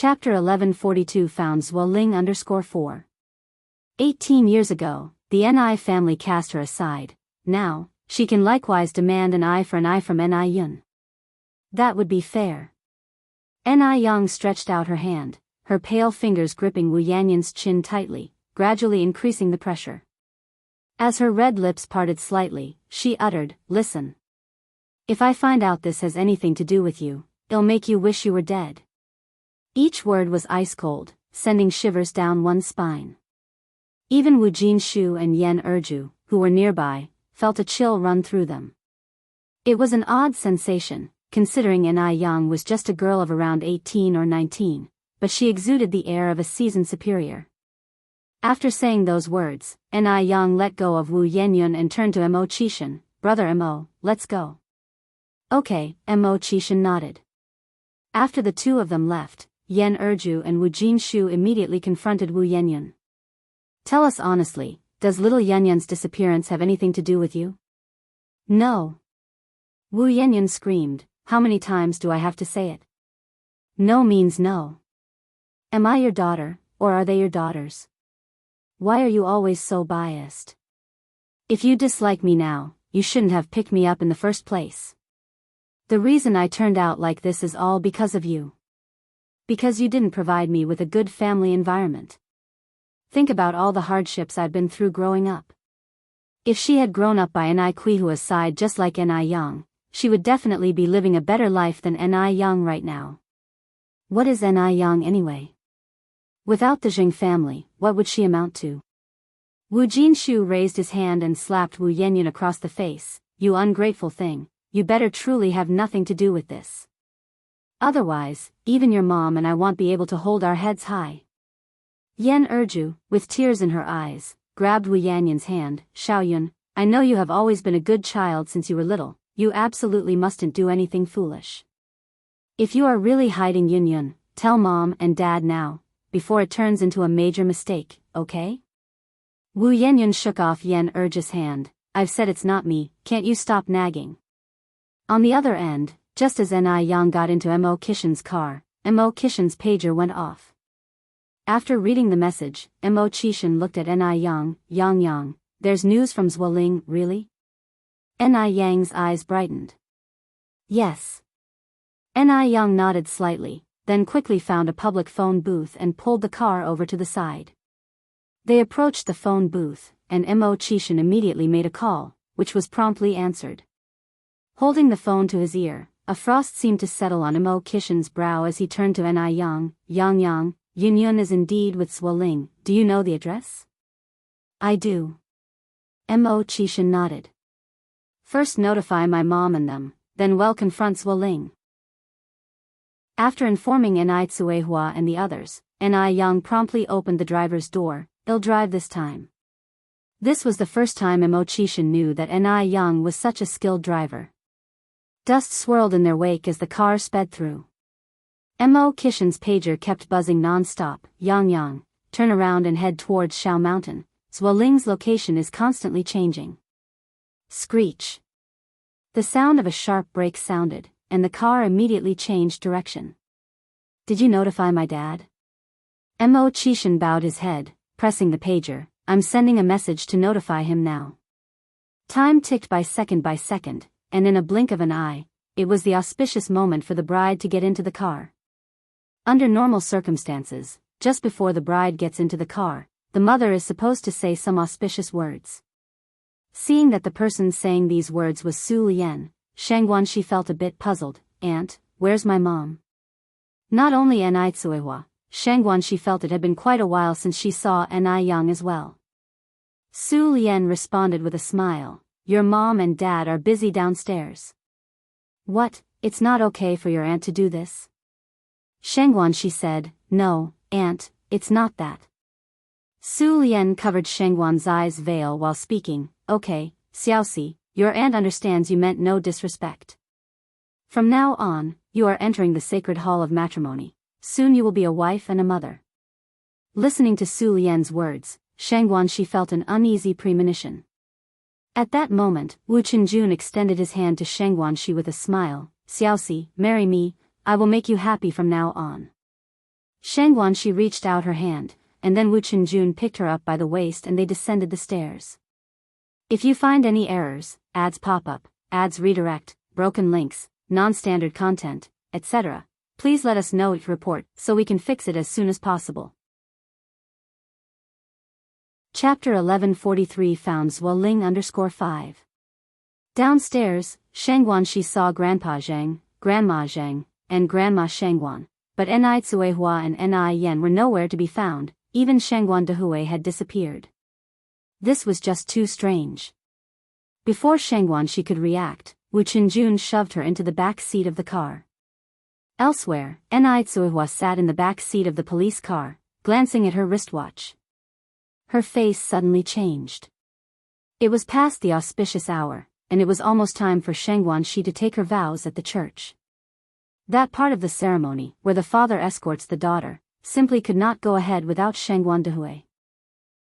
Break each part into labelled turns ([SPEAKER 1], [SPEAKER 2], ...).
[SPEAKER 1] Chapter 1142 found Zhuoling_4. 18 years ago, the Ni family cast her aside. Now, she can likewise demand an eye for an eye from Ni Yun. That would be fair. Ni Yang stretched out her hand, her pale fingers gripping Wu Yanyan's chin tightly, gradually increasing the pressure. As her red lips parted slightly, she uttered, "Listen. If I find out this has anything to do with you, it'll make you wish you were dead." Each word was ice-cold, sending shivers down one's spine. Even Wu Jinshu and Yen Erju, who were nearby, felt a chill run through them. It was an odd sensation, considering Ni Yang was just a girl of around 18 or 19, but she exuded the air of a seasoned superior. After saying those words, Ni Yang let go of Wu Yenyun and turned to Mo Qishan. "Brother Mo, let's go." "Okay," Mo Qishan nodded. After the two of them left, Yen Erju and Wu Jinshu immediately confronted Wu Yenyun. "Tell us honestly, does little Yenyun's disappearance have anything to do with you?" "No." Wu Yenyun screamed, "How many times do I have to say it? No means no. Am I your daughter, or are they your daughters? Why are you always so biased? If you dislike me now, you shouldn't have picked me up in the first place. The reason I turned out like this is all because of you. Because you didn't provide me with a good family environment. Think about all the hardships I'd been through growing up. If she had grown up by Ni Kuihua's side just like Ni Yang, she would definitely be living a better life than Ni Yang right now. What is Ni Yang anyway? Without the Jing family, what would she amount to?" Wu Jinshu raised his hand and slapped Wu Yenyun across the face. "You ungrateful thing, you better truly have nothing to do with this. Otherwise, even your mom and I won't be able to hold our heads high." Yen Erju, with tears in her eyes, grabbed Wu Yanyun's hand. "Xiaoyun, I know you have always been a good child since you were little, you absolutely mustn't do anything foolish. If you are really hiding Yunyun, tell mom and dad now, before it turns into a major mistake, okay?" Wu Yenyun shook off Yen Erju's hand. "I've said it's not me, can't you stop nagging?" On the other end, just as Ni Yang got into Mo Qishan's car, Mo Qishan's pager went off. After reading the message, Mo Qishan looked at Ni Yang. "Yang, there's news from Zhuoling, really?" Ni Yang's eyes brightened. "Yes." Ni Yang nodded slightly, then quickly found a public phone booth and pulled the car over to the side. They approached the phone booth, and Mo Qishan immediately made a call, which was promptly answered. Holding the phone to his ear, a frost seemed to settle on Mo Qishan's brow as he turned to Ni Yang. "Yang, Yunyun is indeed with Zhuoling, do you know the address?" "I do." Mo Qishan nodded. "First notify my mom and them, then confront Zhuoling." After informing Ni Tsuehua and the others, Ni Yang promptly opened the driver's door. "They'll drive this time." This was the first time Mo Qishan knew that Ni Yang was such a skilled driver. Dust swirled in their wake as the car sped through. Mo Qishan's pager kept buzzing non-stop. Yang, turn around and head towards Shao Mountain. Zhuoling's location is constantly changing." Screech. The sound of a sharp brake sounded, and the car immediately changed direction. "Did you notify my dad?" Mo Qishan bowed his head, pressing the pager. "I'm sending a message to notify him now." Time ticked by second, and in a blink of an eye, it was the auspicious moment for the bride to get into the car. Under normal circumstances, just before the bride gets into the car, the mother is supposed to say some auspicious words. Seeing that the person saying these words was Su Lian, Shangguanxi felt a bit puzzled. "Aunt, where's my mom?" Not only Ni Tsuehua, Shangguanxi felt it had been quite a while since she saw Ni Yang as well. Su Lian responded with a smile. "Your mom and dad are busy downstairs." "What, it's not okay for your aunt to do this?" Shangguanxi said. "No, aunt, it's not that." Su Lian covered Shangguan's eyes veil while speaking. "Okay, Xiaoxi, your aunt understands you meant no disrespect. From now on, you are entering the sacred hall of matrimony. Soon you will be a wife and a mother." Listening to Su Lian's words, Shangguanxi felt an uneasy premonition. At that moment, Wu Qinjun extended his hand to Shangguanxi with a smile. "Xiaoxi, marry me, I will make you happy from now on." Shang Guanxi reached out her hand, and then Wu Chenjun picked her up by the waist and they descended the stairs. If you find any errors, ads pop up, ads redirect, broken links, non-standard content, etc., please let us know, report, so we can fix it as soon as possible. Chapter 1143 found Zhuoling_5. Downstairs, Shang Guanxi saw Grandpa Zhang, Grandma Zhang, and Grandma Shangguan, but Ni Cuehua and Ni Yan were nowhere to be found. Even Shangguan Dehui had disappeared. This was just too strange. Before Shangguanxi could react, Wu Chenjun shoved her into the back seat of the car. Elsewhere, Ni Cuehua sat in the back seat of the police car, glancing at her wristwatch. Her face suddenly changed. It was past the auspicious hour, and it was almost time for Shangguanxi to take her vows at the church. That part of the ceremony, where the father escorts the daughter, simply could not go ahead without Shangguan Dehui.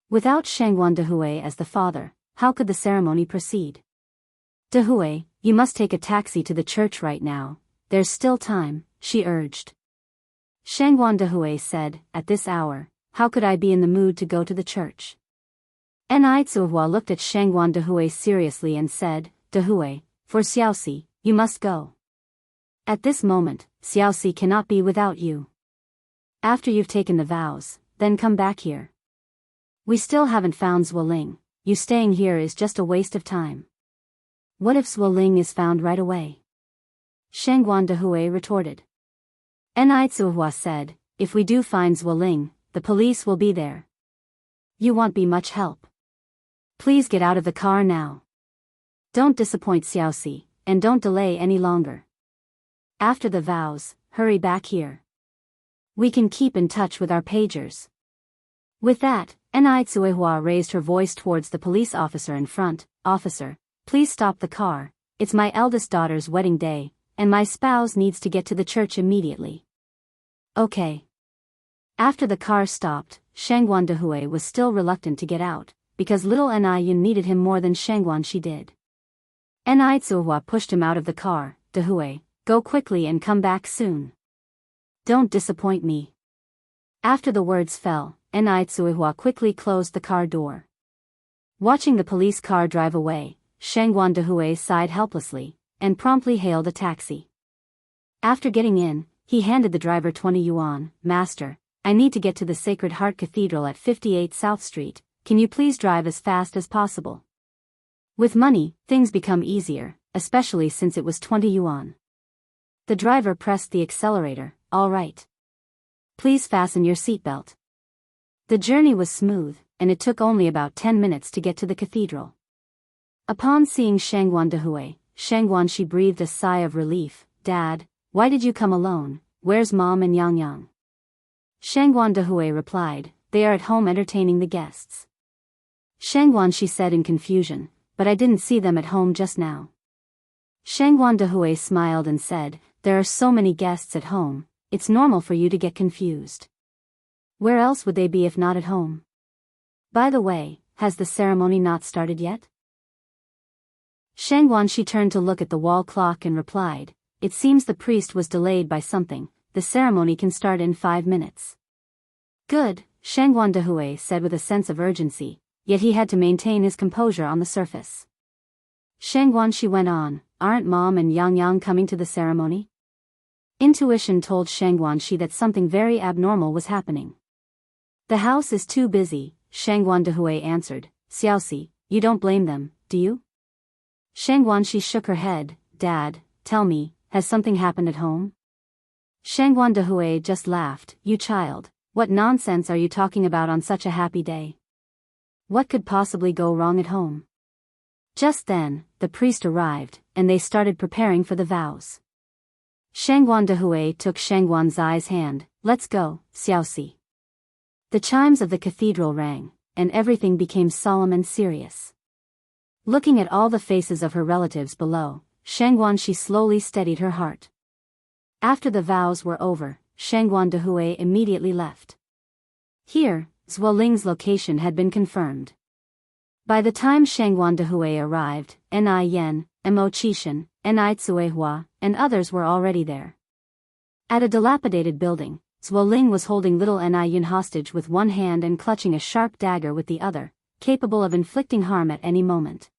[SPEAKER 1] Without Shangguan Dehui as the father, how could the ceremony proceed? Dehui, you must take a taxi to the church right now, there's still time, she urged. Shangguan Dehui said, at this hour, how could I be in the mood to go to the church? Ni Cuehua looked at Shangguan Dehui seriously and said, Dehui, for Xiaoxi, you must go. At this moment, Xiaoxi cannot be without you. After you've taken the vows, then come back here. We still haven't found Zhuoling, you staying here is just a waste of time. What if Zhuoling is found right away? Shangguan Dehui retorted. Ni Cuehua said, if we do find Zhuoling, the police will be there. You won't be much help. Please get out of the car now. Don't disappoint Xiaoxi, and don't delay any longer. After the vows, hurry back here. We can keep in touch with our pagers. With that, Ni Cuehua raised her voice towards the police officer in front. Officer, please stop the car, it's my eldest daughter's wedding day, and my spouse needs to get to the church immediately. Okay. After the car stopped, Shangguan Dehui was still reluctant to get out, because little Ni Yun needed him more than Shangguanxi did. Ni Cuehua pushed him out of the car. Dehui, go quickly and come back soon. Don't disappoint me. After the words fell, Ni Cuehua quickly closed the car door. Watching the police car drive away, Shangguan Dehui sighed helplessly, and promptly hailed a taxi. After getting in, he handed the driver 20 yuan. Master, I need to get to the Sacred Heart Cathedral at 58 South Street, can you please drive as fast as possible? With money, things become easier, especially since it was 20 yuan. The driver pressed the accelerator. All right. Please fasten your seatbelt. The journey was smooth, and it took only about 10 minutes to get to the cathedral. Upon seeing Shangguan Dehui, Shangguanxi breathed a sigh of relief. Dad, why did you come alone? Where's Mom and Yang Yang? Shangguan Dehui replied, they are at home entertaining the guests. Shangguanxi said in confusion, but I didn't see them at home just now. Shangguan Dehui smiled and said, there are so many guests at home, it's normal for you to get confused. Where else would they be if not at home? By the way, has the ceremony not started yet? Shangguanxi turned to look at the wall clock and replied, it seems the priest was delayed by something, the ceremony can start in 5 minutes. Good, Shangguan Dehui said with a sense of urgency, yet he had to maintain his composure on the surface. Shangguanxi went on, aren't Mom and Yang Yang coming to the ceremony? Intuition told Shangguanxi that something very abnormal was happening. The house is too busy, Shangguan Dehui answered. Xiaoxi, you don't blame them, do you? Shangguanxi shook her head. Dad, tell me, has something happened at home? Shangguan Dehui just laughed. You child, what nonsense are you talking about on such a happy day? What could possibly go wrong at home? Just then, the priest arrived, and they started preparing for the vows. Shangguan Dehui took Shangguan Zai's hand. Let's go, Xiaoxi. The chimes of the cathedral rang, and everything became solemn and serious. Looking at all the faces of her relatives below, Shangguanxi slowly steadied her heart. After the vows were over, Shangguan Dehui immediately left. Here, Zhuoling's location had been confirmed. By the time Shangguan Dehui arrived, Ni Yan, Mo Qishan, Ni Cuehua, and others were already there. At a dilapidated building, Zhuo Ling was holding little Yun hostage with one hand and clutching a sharp dagger with the other, capable of inflicting harm at any moment.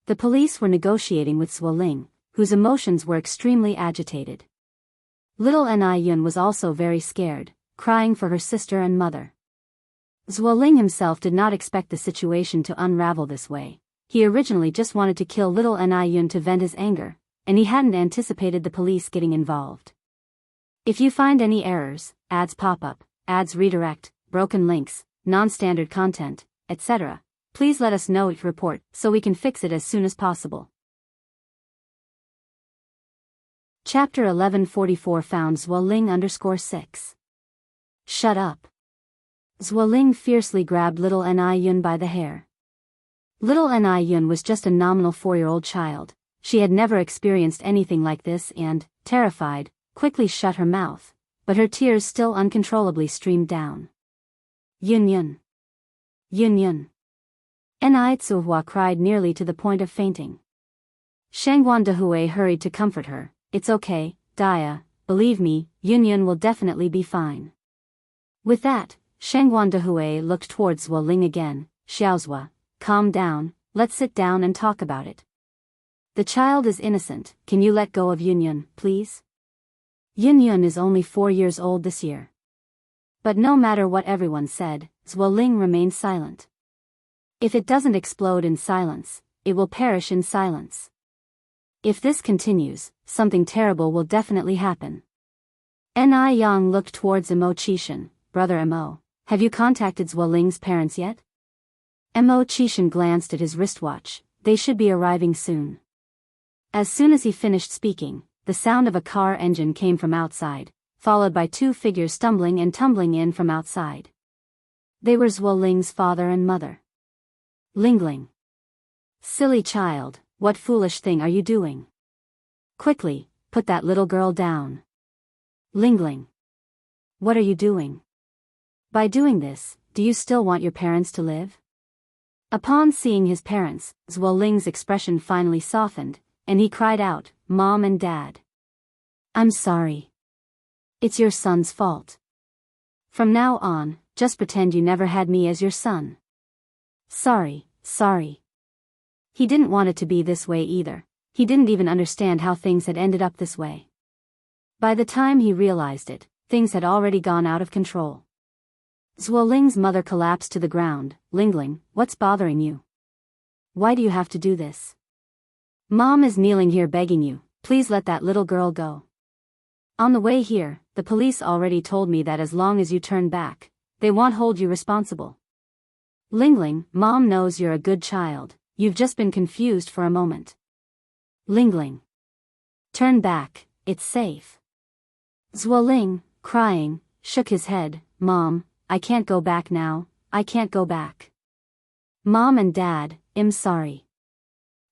[SPEAKER 1] The police were negotiating with Zhuo Ling, whose emotions were extremely agitated. Little Yun was also very scared, crying for her sister and mother. Zhuo Ling himself did not expect the situation to unravel this way. He originally just wanted to kill little Yun to vent his anger, and he hadn't anticipated the police getting involved. If you find any errors, ads pop up, ads redirect, broken links, non-standard content, etc., please let us know and report so we can fix it as soon as possible. Chapter 1144 found Zhuo Ling _6. Shut up. Zhuo Ling fiercely grabbed little Yun by the hair. Little Yun was just a nominal 4-year-old child. She had never experienced anything like this and, terrified, quickly shut her mouth, but her tears still uncontrollably streamed down. Yun Yun. Yun Yun. Zuhua cried nearly to the point of fainting. Shangguan Dehui hurried to comfort her. It's okay, Dia, believe me, Yun Yun will definitely be fine. With that, Shangguan Dehui looked towards Zhuo Ling again. Xiaozhua, calm down, let's sit down and talk about it. The child is innocent, can you let go of Yun Yun, please? Yun Yun is only 4 years old this year. But no matter what everyone said, Zhuo Ling remained silent. If it doesn't explode in silence, it will perish in silence. If this continues, something terrible will definitely happen. Yang looked towards Mo Qishan. Brother Mo, have you contacted Zhuo Ling's parents yet? Mo Qishan glanced at his wristwatch. They should be arriving soon. As soon as he finished speaking, the sound of a car engine came from outside, followed by 2 figures stumbling and tumbling in from outside. They were Zhuo Ling's father and mother. Lingling. Silly child, what foolish thing are you doing? Quickly, put that little girl down. Lingling. What are you doing? By doing this, do you still want your parents to live? Upon seeing his parents, Zhuo Ling's expression finally softened, and he cried out, Mom and Dad. I'm sorry. It's your son's fault. From now on, just pretend you never had me as your son. Sorry. He didn't want it to be this way either. He didn't even understand how things had ended up this way. By the time he realized it, things had already gone out of control. Zhuo Ling's mother collapsed to the ground. Lingling, what's bothering you? Why do you have to do this? Mom is kneeling here begging you, please let that little girl go. On the way here, the police already told me that as long as you turn back, they won't hold you responsible. Lingling, Mom knows you're a good child, you've just been confused for a moment. Lingling. Turn back, it's safe. Zhuo Ling, crying, shook his head. Mom, I can't go back now, I can't go back. Mom and Dad, I'm sorry.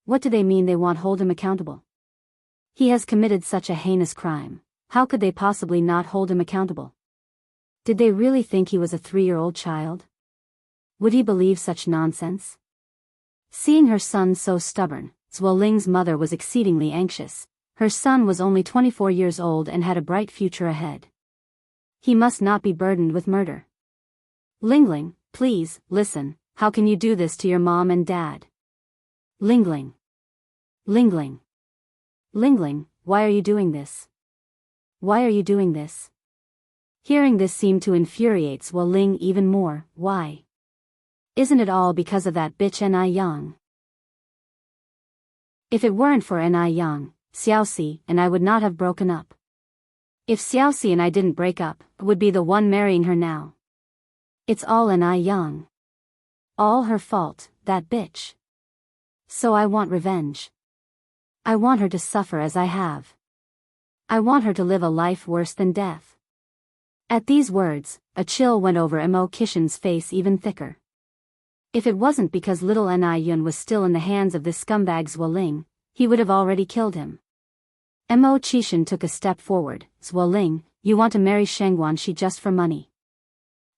[SPEAKER 1] What do they mean they won't hold him accountable? He has committed such a heinous crime, how could they possibly not hold him accountable? Did they really think he was a 3-year-old child? Would he believe such nonsense? Seeing her son so stubborn, Zhuo Ling's mother was exceedingly anxious. Her son was only 24 years old and had a bright future ahead. He must not be burdened with murder. Lingling, please, listen, how can you do this to your mom and dad? Lingling. Lingling. Lingling, why are you doing this? Why are you doing this? Hearing this seemed to infuriate Zhuo Ling even more. Why? Isn't it all because of that bitch Yang? If it weren't for Yang, Xiaoxi and I would not have broken up. If Xiaoxi and I didn't break up, I would be the one marrying her now. It's all Yang. All her fault, that bitch. So I want revenge. I want her to suffer as I have. I want her to live a life worse than death. At these words, a chill went over Mo Qishan's face even thicker. If it wasn't because little Yun was still in the hands of this scumbag Zhuo Ling, he would have already killed him. Mo Qishan took a step forward. Zhuo Ling, you want to marry Shangguan Shi just for money.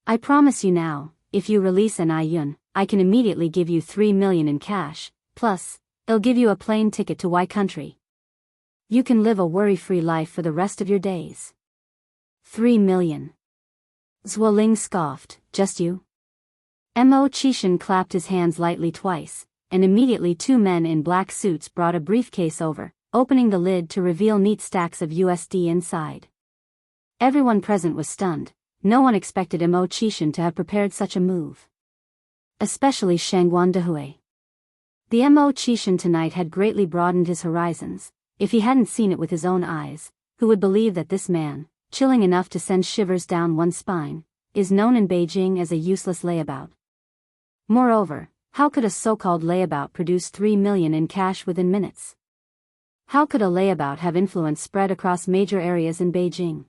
[SPEAKER 1] I promise you now, if you release Yun, I can immediately give you 3 million in cash, plus, I'll give you a plane ticket to Y country. You can live a worry-free life for the rest of your days. 3 million. Zhuo Ling scoffed, just you? Mo Qishan clapped his hands lightly twice, and immediately 2 men in black suits brought a briefcase over, opening the lid to reveal neat stacks of USD inside. Everyone present was stunned. No one expected Mo Qishan to have prepared such a move. Especially Shangguan Dehui. The Mo Qishan tonight had greatly broadened his horizons. If he hadn't seen it with his own eyes, who would believe that this man, chilling enough to send shivers down one's spine, is known in Beijing as a useless layabout. Moreover, how could a so-called layabout produce 3 million in cash within minutes? How could a layabout have influence spread across major areas in Beijing?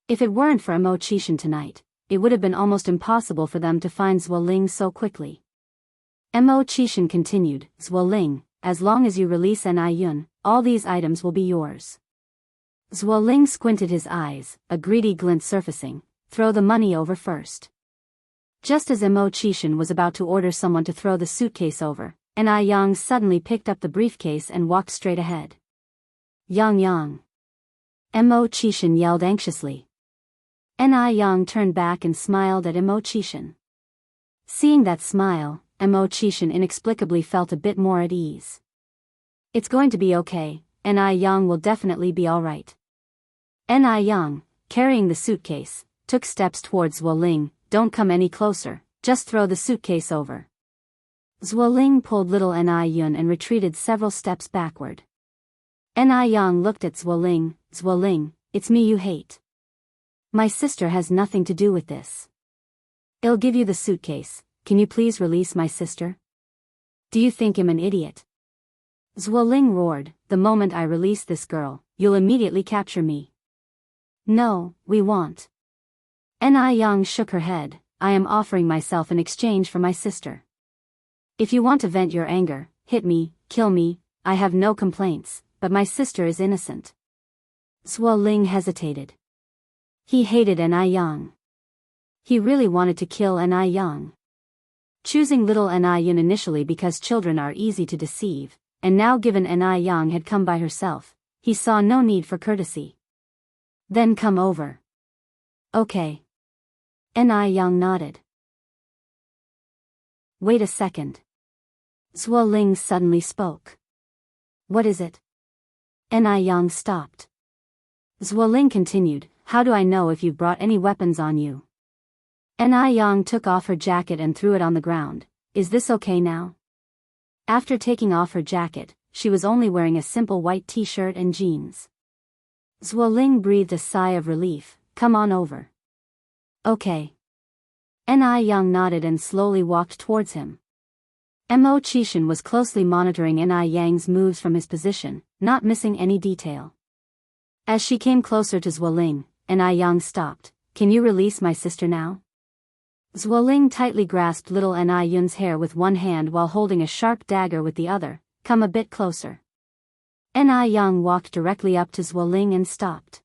[SPEAKER 1] If it weren't for Mo Qishan tonight, it would have been almost impossible for them to find Zhuo Ling so quickly. Mo Qishan continued, Zhuo Ling, as long as you release Ni Yun, all these items will be yours. Zhuo Ling squinted his eyes, a greedy glint surfacing. Throw the money over first. Just as Mo Qishan was about to order someone to throw the suitcase over, Ni Yang suddenly picked up the briefcase and walked straight ahead. Yang Yang. Mo Qishan yelled anxiously. Ni Yang turned back and smiled at Mo Qishan. Seeing that smile, Mo Qishan inexplicably felt a bit more at ease. It's going to be okay, Ni Yang will definitely be alright. Ni Yang, carrying the suitcase, took steps towards Zhuo Ling. Don't come any closer, just throw the suitcase over. Zhuo Ling pulled little Ni Yun and retreated several steps backward. Ni Yang looked at Zhuo Ling, it's me you hate. My sister has nothing to do with this. I'll give you the suitcase, can you please release my sister? Do you think I'm an idiot? Zhuo Ling roared, the moment I release this girl, you'll immediately capture me. No, we won't. Ni Yang shook her head, I am offering myself in exchange for my sister. If you want to vent your anger, hit me, kill me, I have no complaints, but my sister is innocent. Zhuo Ling hesitated. He hated Ni Yang. He really wanted to kill Ni Yang. Choosing little Ni Yun initially because children are easy to deceive, and now given Ni Yang had come by herself, he saw no need for courtesy. Then come over. Okay. Ni Yang nodded. Wait a second. Zhuo Ling suddenly spoke. What is it? Ni Yang stopped. Zhuo Ling continued, how do I know if you've brought any weapons on you? Ni Yang took off her jacket and threw it on the ground. Is this okay now? After taking off her jacket, she was only wearing a simple white t-shirt and jeans. Zhuo Ling breathed a sigh of relief, come on over. Okay. Ni Yang nodded and slowly walked towards him. Mo Qishan was closely monitoring Ni Yang's moves from his position, not missing any detail. As she came closer to Zhuo Ling, Ni Yang stopped, can you release my sister now? Zhuo Ling tightly grasped little Ni Yun's hair with one hand while holding a sharp dagger with the other, come a bit closer. Ni Yang walked directly up to Zhuo Ling and stopped.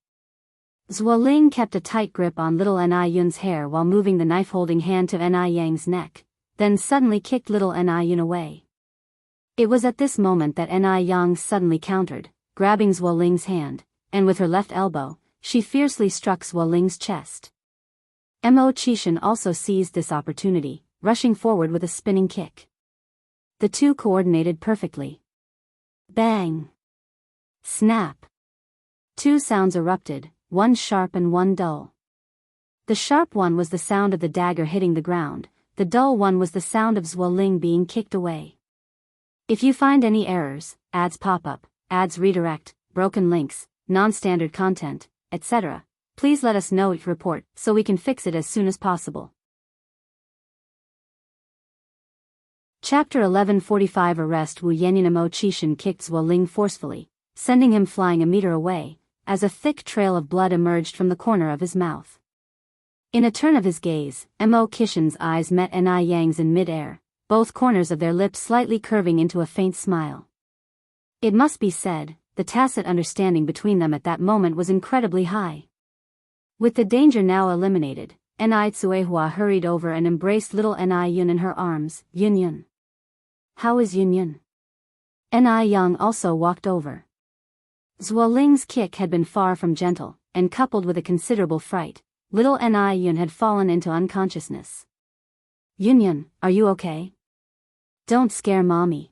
[SPEAKER 1] Zhuo Ling kept a tight grip on little Ni Yun's hair while moving the knife-holding hand to Ni Yang's neck, then suddenly kicked little Ni Yun away. It was at this moment that Ni Yang suddenly countered, grabbing Zhuo Ling's hand, and with her left elbow, she fiercely struck Zhuo Ling's chest. Mo Qishan also seized this opportunity, rushing forward with a spinning kick. The two coordinated perfectly. Bang! Snap! 2 sounds erupted, one sharp and one dull. The sharp one was the sound of the dagger hitting the ground, the dull one was the sound of Zhuo Ling being kicked away. If you find any errors, ads pop up, ads redirect, broken links, non-standard content, etc., please let us know your report so we can fix it as soon as possible. Chapter 1145 Arrest Wu Yanyan. Mo Qishan kicked Zhuo Ling forcefully, sending him flying a meter away, as a thick trail of blood emerged from the corner of his mouth. In a turn of his gaze, Mo Qishan's eyes met Ni Yang's in mid-air, both corners of their lips slightly curving into a faint smile. It must be said, the tacit understanding between them at that moment was incredibly high. With the danger now eliminated, Ni Tsuehua hurried over and embraced little Ni Yun in her arms. Yun Yun. How is Yun Yun? Ni Yang also walked over. Zhuo Ling's kick had been far from gentle, and coupled with a considerable fright, little Ni Yun had fallen into unconsciousness. Yun Yun, are you okay? Don't scare mommy.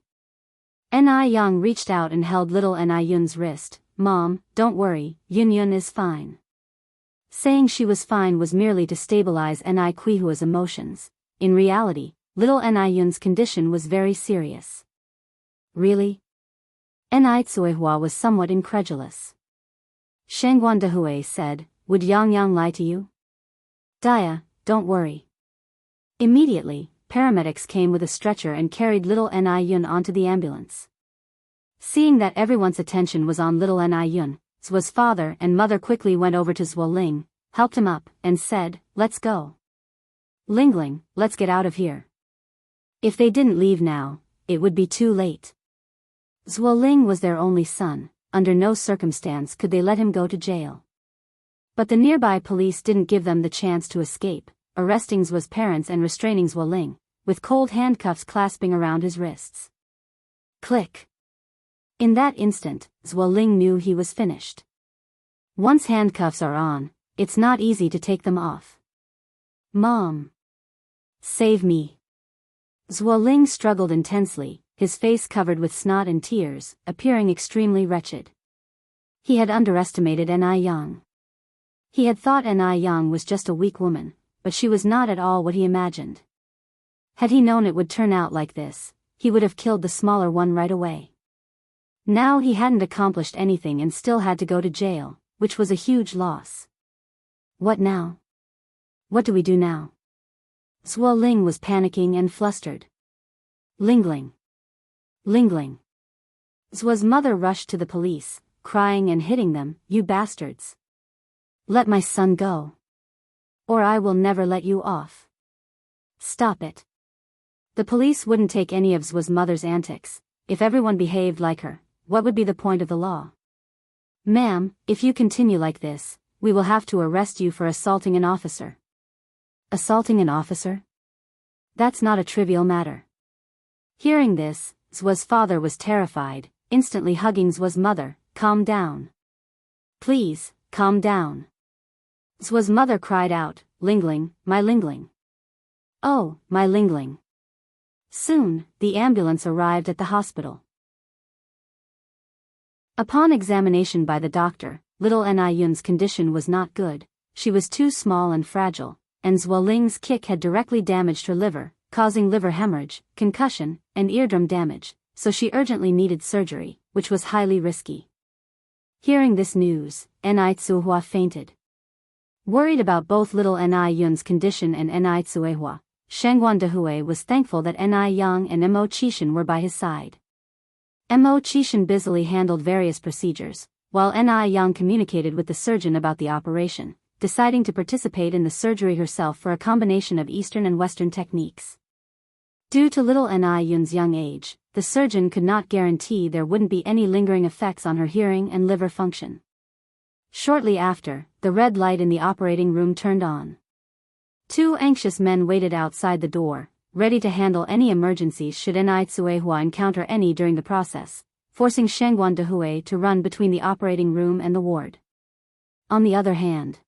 [SPEAKER 1] Ni Yang reached out and held little Ni Yun's wrist. Mom, don't worry, Yun Yun is fine. Saying she was fine was merely to stabilize Ni Qihua's emotions. In reality, little Ni Yun's condition was very serious. Really? Ni Tsuehua was somewhat incredulous. Shangguan Dehui said, would Yang Yang lie to you? Dia, don't worry. Immediately, paramedics came with a stretcher and carried little Ni Yun onto the ambulance. Seeing that everyone's attention was on little Ni Yun, Zhuo's father and mother quickly went over to Zhuo Ling, helped him up, and said, let's go. Lingling, let's get out of here. If they didn't leave now, it would be too late. Zhuo Ling was their only son, under no circumstance could they let him go to jail. But the nearby police didn't give them the chance to escape, arresting Zhuo's parents and restraining Zhuo Ling, with cold handcuffs clasping around his wrists. Click. In that instant, Zhuo Ling knew he was finished. Once handcuffs are on, it's not easy to take them off. Mom. Save me. Zhuo Ling struggled intensely, his face covered with snot and tears, appearing extremely wretched. He had underestimated Ni Yang. He had thought Ni Yang was just a weak woman, but she was not at all what he imagined. Had he known it would turn out like this, he would have killed the smaller one right away. Now he hadn't accomplished anything and still had to go to jail, which was a huge loss. What now? What do we do now? Zhuo Ling was panicking and flustered. Lingling. Lingling. Zhuo's mother rushed to the police, crying and hitting them, you bastards. Let my son go. Or I will never let you off. Stop it. The police wouldn't take any of Zhuo's mother's antics. If everyone behaved like her, what would be the point of the law? Ma'am, if you continue like this, we will have to arrest you for assaulting an officer. Assaulting an officer? That's not a trivial matter. Hearing this, Zhuo's father was terrified, instantly hugging Zhuo's mother. Calm down. Please, calm down. Zhuo's mother cried out, Lingling, my Lingling. Oh, my Lingling. Soon, the ambulance arrived at the hospital. Upon examination by the doctor, little Ni Yun's condition was not good. She was too small and fragile, and Zhuo Ling's kick had directly damaged her liver, causing liver hemorrhage, concussion, and eardrum damage, so she urgently needed surgery, which was highly risky. Hearing this news, Ni Tsuehua fainted. Worried about both little Ni Yun's condition and Ni Tsuehua, Shangguan Dehui was thankful that Ni Yang and Mo Qishan were by his side. Mo Qishan busily handled various procedures, while Ni Yang communicated with the surgeon about the operation, deciding to participate in the surgery herself for a combination of Eastern and Western techniques. Due to little Ni Yun's young age, the surgeon could not guarantee there wouldn't be any lingering effects on her hearing and liver function. Shortly after, the red light in the operating room turned on. Two anxious men waited outside the door, ready to handle any emergencies should Ni Tsuehua encounter any during the process, forcing Shangguan Dehui to run between the operating room and the ward. On the other hand,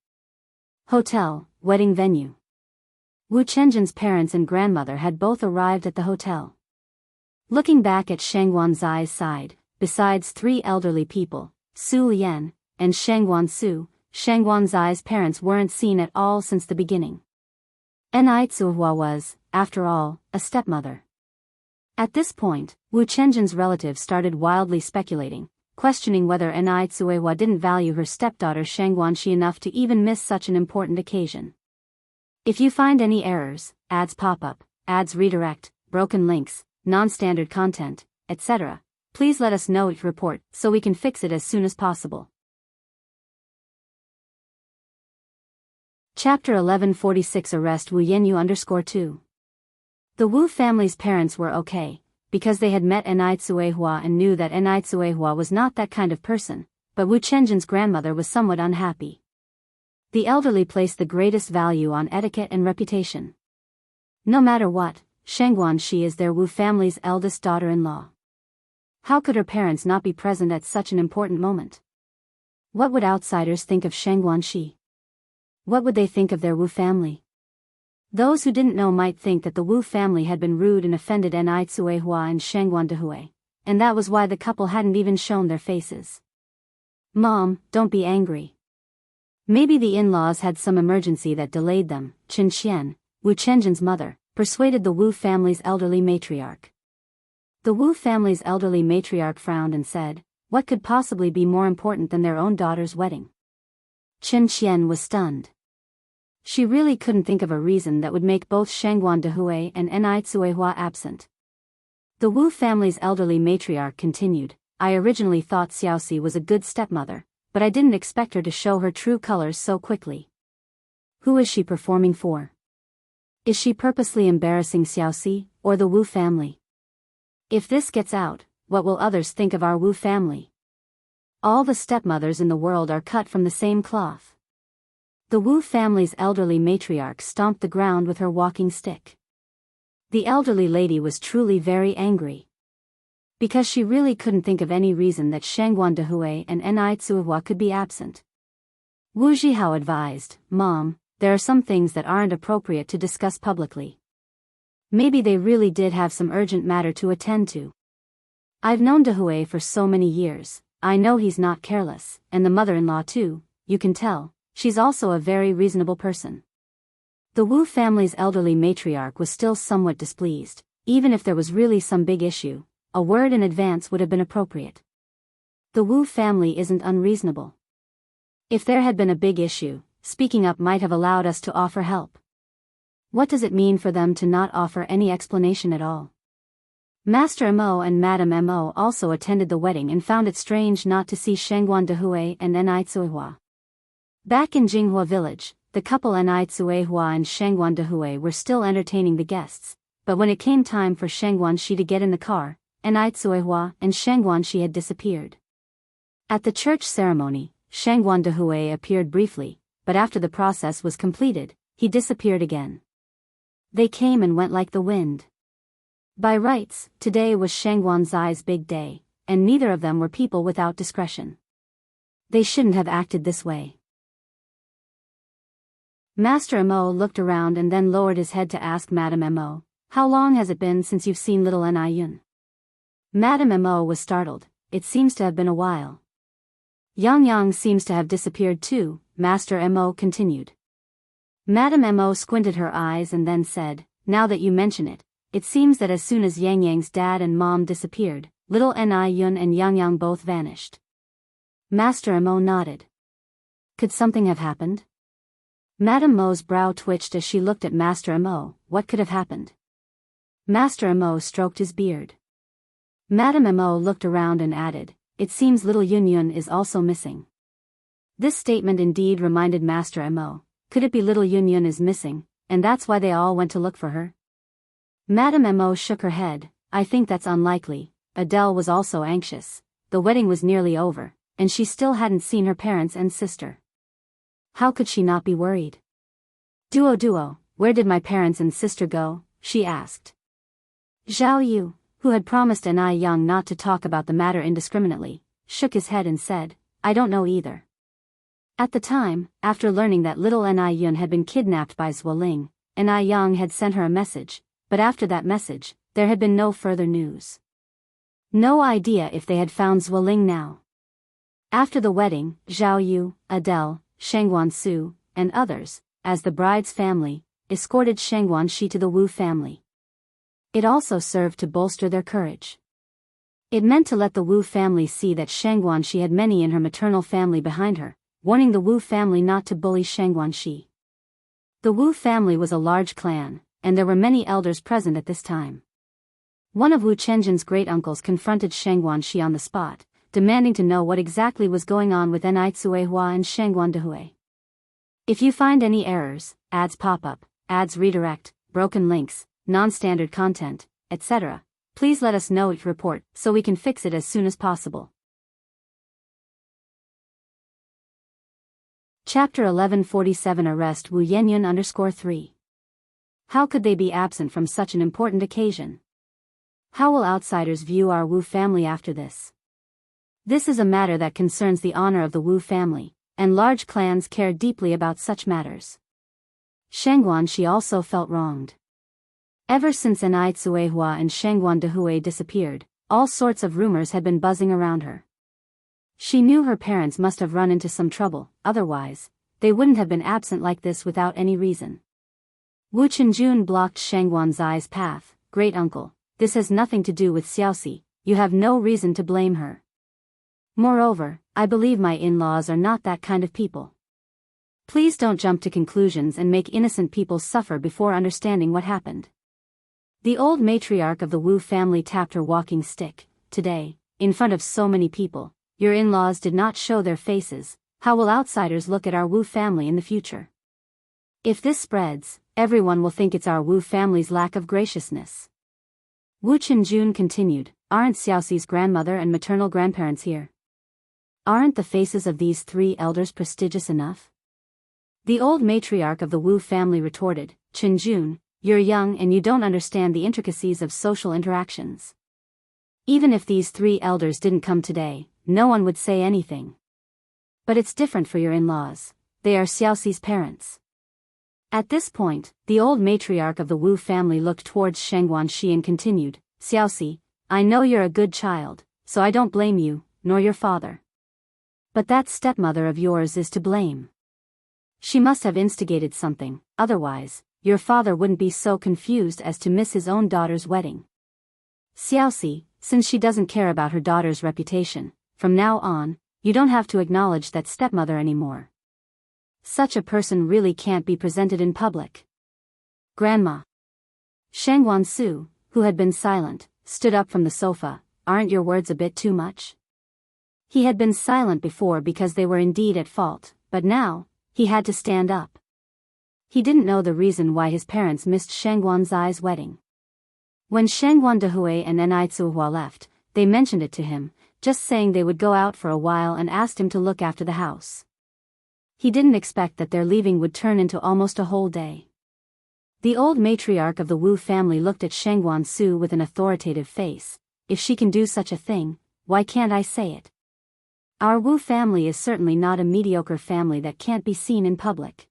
[SPEAKER 1] hotel, wedding venue. Wu Chenjin's parents and grandmother had both arrived at the hotel. Looking back at Shangguan Zai's side, besides three elderly people, Su Lian, and Shangguan Su, Shangguan Zai's parents weren't seen at all since the beginning. Ni Tsuehua was, after all, a stepmother. At this point, Wu Chenjin's relatives started wildly speculating, questioning whether Ni Tsuehua didn't value her stepdaughter Shangguan Shi enough to even miss such an important occasion. If you find any errors, ads pop up, ads redirect, broken links, non-standard content, etc., please let us know each report so we can fix it as soon as possible. Chapter 1146 Arrest Wu Yenyu _2. The Wu family's parents were okay, because they had met Ni Tsuehua and knew that Ni Tsuehua was not that kind of person, but Wu Chenjin's grandmother was somewhat unhappy. The elderly placed the greatest value on etiquette and reputation. No matter what, Shangguan Shi is their Wu family's eldest daughter-in-law. How could her parents not be present at such an important moment? What would outsiders think of Sheng Guanxi? What would they think of their Wu family? Those who didn't know might think that the Wu family had been rude and offended Nai Tsuehua and Sheng Guandehui, and that was why the couple hadn't even shown their faces. Mom, don't be angry. Maybe the in-laws had some emergency that delayed them. Chen Qian, Wu Chenjin's mother, persuaded the Wu family's elderly matriarch. The Wu family's elderly matriarch frowned and said, what could possibly be more important than their own daughter's wedding? Chen Qian was stunned. She really couldn't think of a reason that would make both Shangguan Dehui and Nai Tsuehua absent. The Wu family's elderly matriarch continued, I originally thought Xiaoxi was a good stepmother, but I didn't expect her to show her true colors so quickly. Who is she performing for? Is she purposely embarrassing Xiaoxi, or the Wu family? If this gets out, what will others think of our Wu family? All the stepmothers in the world are cut from the same cloth. The Wu family's elderly matriarch stomped the ground with her walking stick. The elderly lady was truly very angry. Because she really couldn't think of any reason that Shangguan Dehui and Nai Tsuehua could be absent. Wu Zhihao advised, Mom, there are some things that aren't appropriate to discuss publicly. Maybe they really did have some urgent matter to attend to. I've known Dehui for so many years, I know he's not careless, and the mother-in-law too, you can tell, she's also a very reasonable person. The Wu family's elderly matriarch was still somewhat displeased. Even if there was really some big issue, a word in advance would have been appropriate. The Wu family isn't unreasonable. If there had been a big issue, speaking up might have allowed us to offer help. What does it mean for them to not offer any explanation at all? Master Mo and Madame Mo also attended the wedding and found it strange not to see Shangguan Dehui and Nai Tsuehua. Back in Jinghua village, the couple Nai Tsuehua and Shangguan Dehui were still entertaining the guests, but when it came time for Shangguan Shi to get in the car, Nai Tsuehua and Shangguan Shi had disappeared. At the church ceremony, Shangguan Dehui appeared briefly, but after the process was completed, he disappeared again. They came and went like the wind. By rights, today was Shangguan Zai's big day, and neither of them were people without discretion. They shouldn't have acted this way. Master Mo looked around and then lowered his head to ask Madame Mo, how long has it been since you've seen little Nai Yun? Madame Mo was startled, it seems to have been a while. Yang Yang seems to have disappeared too, Master Mo continued. Madame Mo squinted her eyes and then said, now that you mention it, it seems that as soon as Yang Yang's dad and mom disappeared, little Nai Yun and Yang Yang both vanished. Master Mo nodded. Could something have happened? Madame Mo's brow twitched as she looked at Master Mo. What could have happened? Master Mo stroked his beard. Madame Mo looked around and added, it seems little Yun Yun is also missing. This statement indeed reminded Master Mo. Could it be little Yun Yun is missing, and that's why they all went to look for her? Madame Mo shook her head, I think that's unlikely. Adele was also anxious. The wedding was nearly over, and she still hadn't seen her parents and sister. How could she not be worried? Duo, where did my parents and sister go? She asked. Zhao Yu, who had promised Nai Yang not to talk about the matter indiscriminately, shook his head and said, I don't know either. At the time, after learning that little Nai Yun had been kidnapped by Zuoling, Nai Yang had sent her a message, but after that message, there had been no further news. No idea if they had found Zuoling now. After the wedding, Zhao Yu, Adele, Shangguan Su, and others, as the bride's family, escorted Shangguan Shi to the Wu family. It also served to bolster their courage. It meant to let the Wu family see that Shangguan Shi had many in her maternal family behind her, warning the Wu family not to bully Shangguan Shi. The Wu family was a large clan, and there were many elders present at this time. One of Wu Chenjin's great-uncles confronted Shangguan Shi on the spot, demanding to know what exactly was going on with Nai Tsuehua and Shangguan Dehui. If you find any errors, ads pop up, ads redirect, broken links, non-standard content, etc., please let us know each report so we can fix it as soon as possible. Chapter 1147 Arrest Wu Yenyun _3. How could they be absent from such an important occasion? How will outsiders view our Wu family after this? This is a matter that concerns the honor of the Wu family, and large clans care deeply about such matters. Shangguan also felt wronged. Ever since Enai Tsuehua and Shangguan Dehui disappeared, all sorts of rumors had been buzzing around her. She knew her parents must have run into some trouble, otherwise, they wouldn't have been absent like this without any reason. Wu Chenjun blocked Shangguan's eyes path. Great uncle, this has nothing to do with Xiaoxi, you have no reason to blame her. Moreover, I believe my in-laws are not that kind of people. Please don't jump to conclusions and make innocent people suffer before understanding what happened. The old matriarch of the Wu family tapped her walking stick. Today, in front of so many people, your in-laws did not show their faces. How will outsiders look at our Wu family in the future? If this spreads, everyone will think it's our Wu family's lack of graciousness. Wu Chenjun continued, aren't Xiaoxi's grandmother and maternal grandparents here? Aren't the faces of these three elders prestigious enough? The old matriarch of the Wu family retorted, Chenjun, you're young and you don't understand the intricacies of social interactions. Even if these three elders didn't come today, no one would say anything. But it's different for your in-laws. They are Xiaoxi's parents. At this point, the old matriarch of the Wu family looked towards Shangguan Shi and continued, Xiaoxi, I know you're a good child, so I don't blame you, nor your father. But that stepmother of yours is to blame. She must have instigated something, otherwise, your father wouldn't be so confused as to miss his own daughter's wedding. Xiaoxi, since she doesn't care about her daughter's reputation, from now on, you don't have to acknowledge that stepmother anymore. Such a person really can't be presented in public. Grandma. Shangguan Su, who had been silent, stood up from the sofa. Aren't your words a bit too much? He had been silent before because they were indeed at fault, but now, he had to stand up. He didn't know the reason why his parents missed Shangguan Zai's wedding. When Shangguan Dehui and Enai Tsuhua left, they mentioned it to him, just saying they would go out for a while and asked him to look after the house. He didn't expect that their leaving would turn into almost a whole day. The old matriarch of the Wu family looked at Shangguan Su with an authoritative face. If she can do such a thing, why can't I say it? Our Wu family is certainly not a mediocre family that can't be seen in public.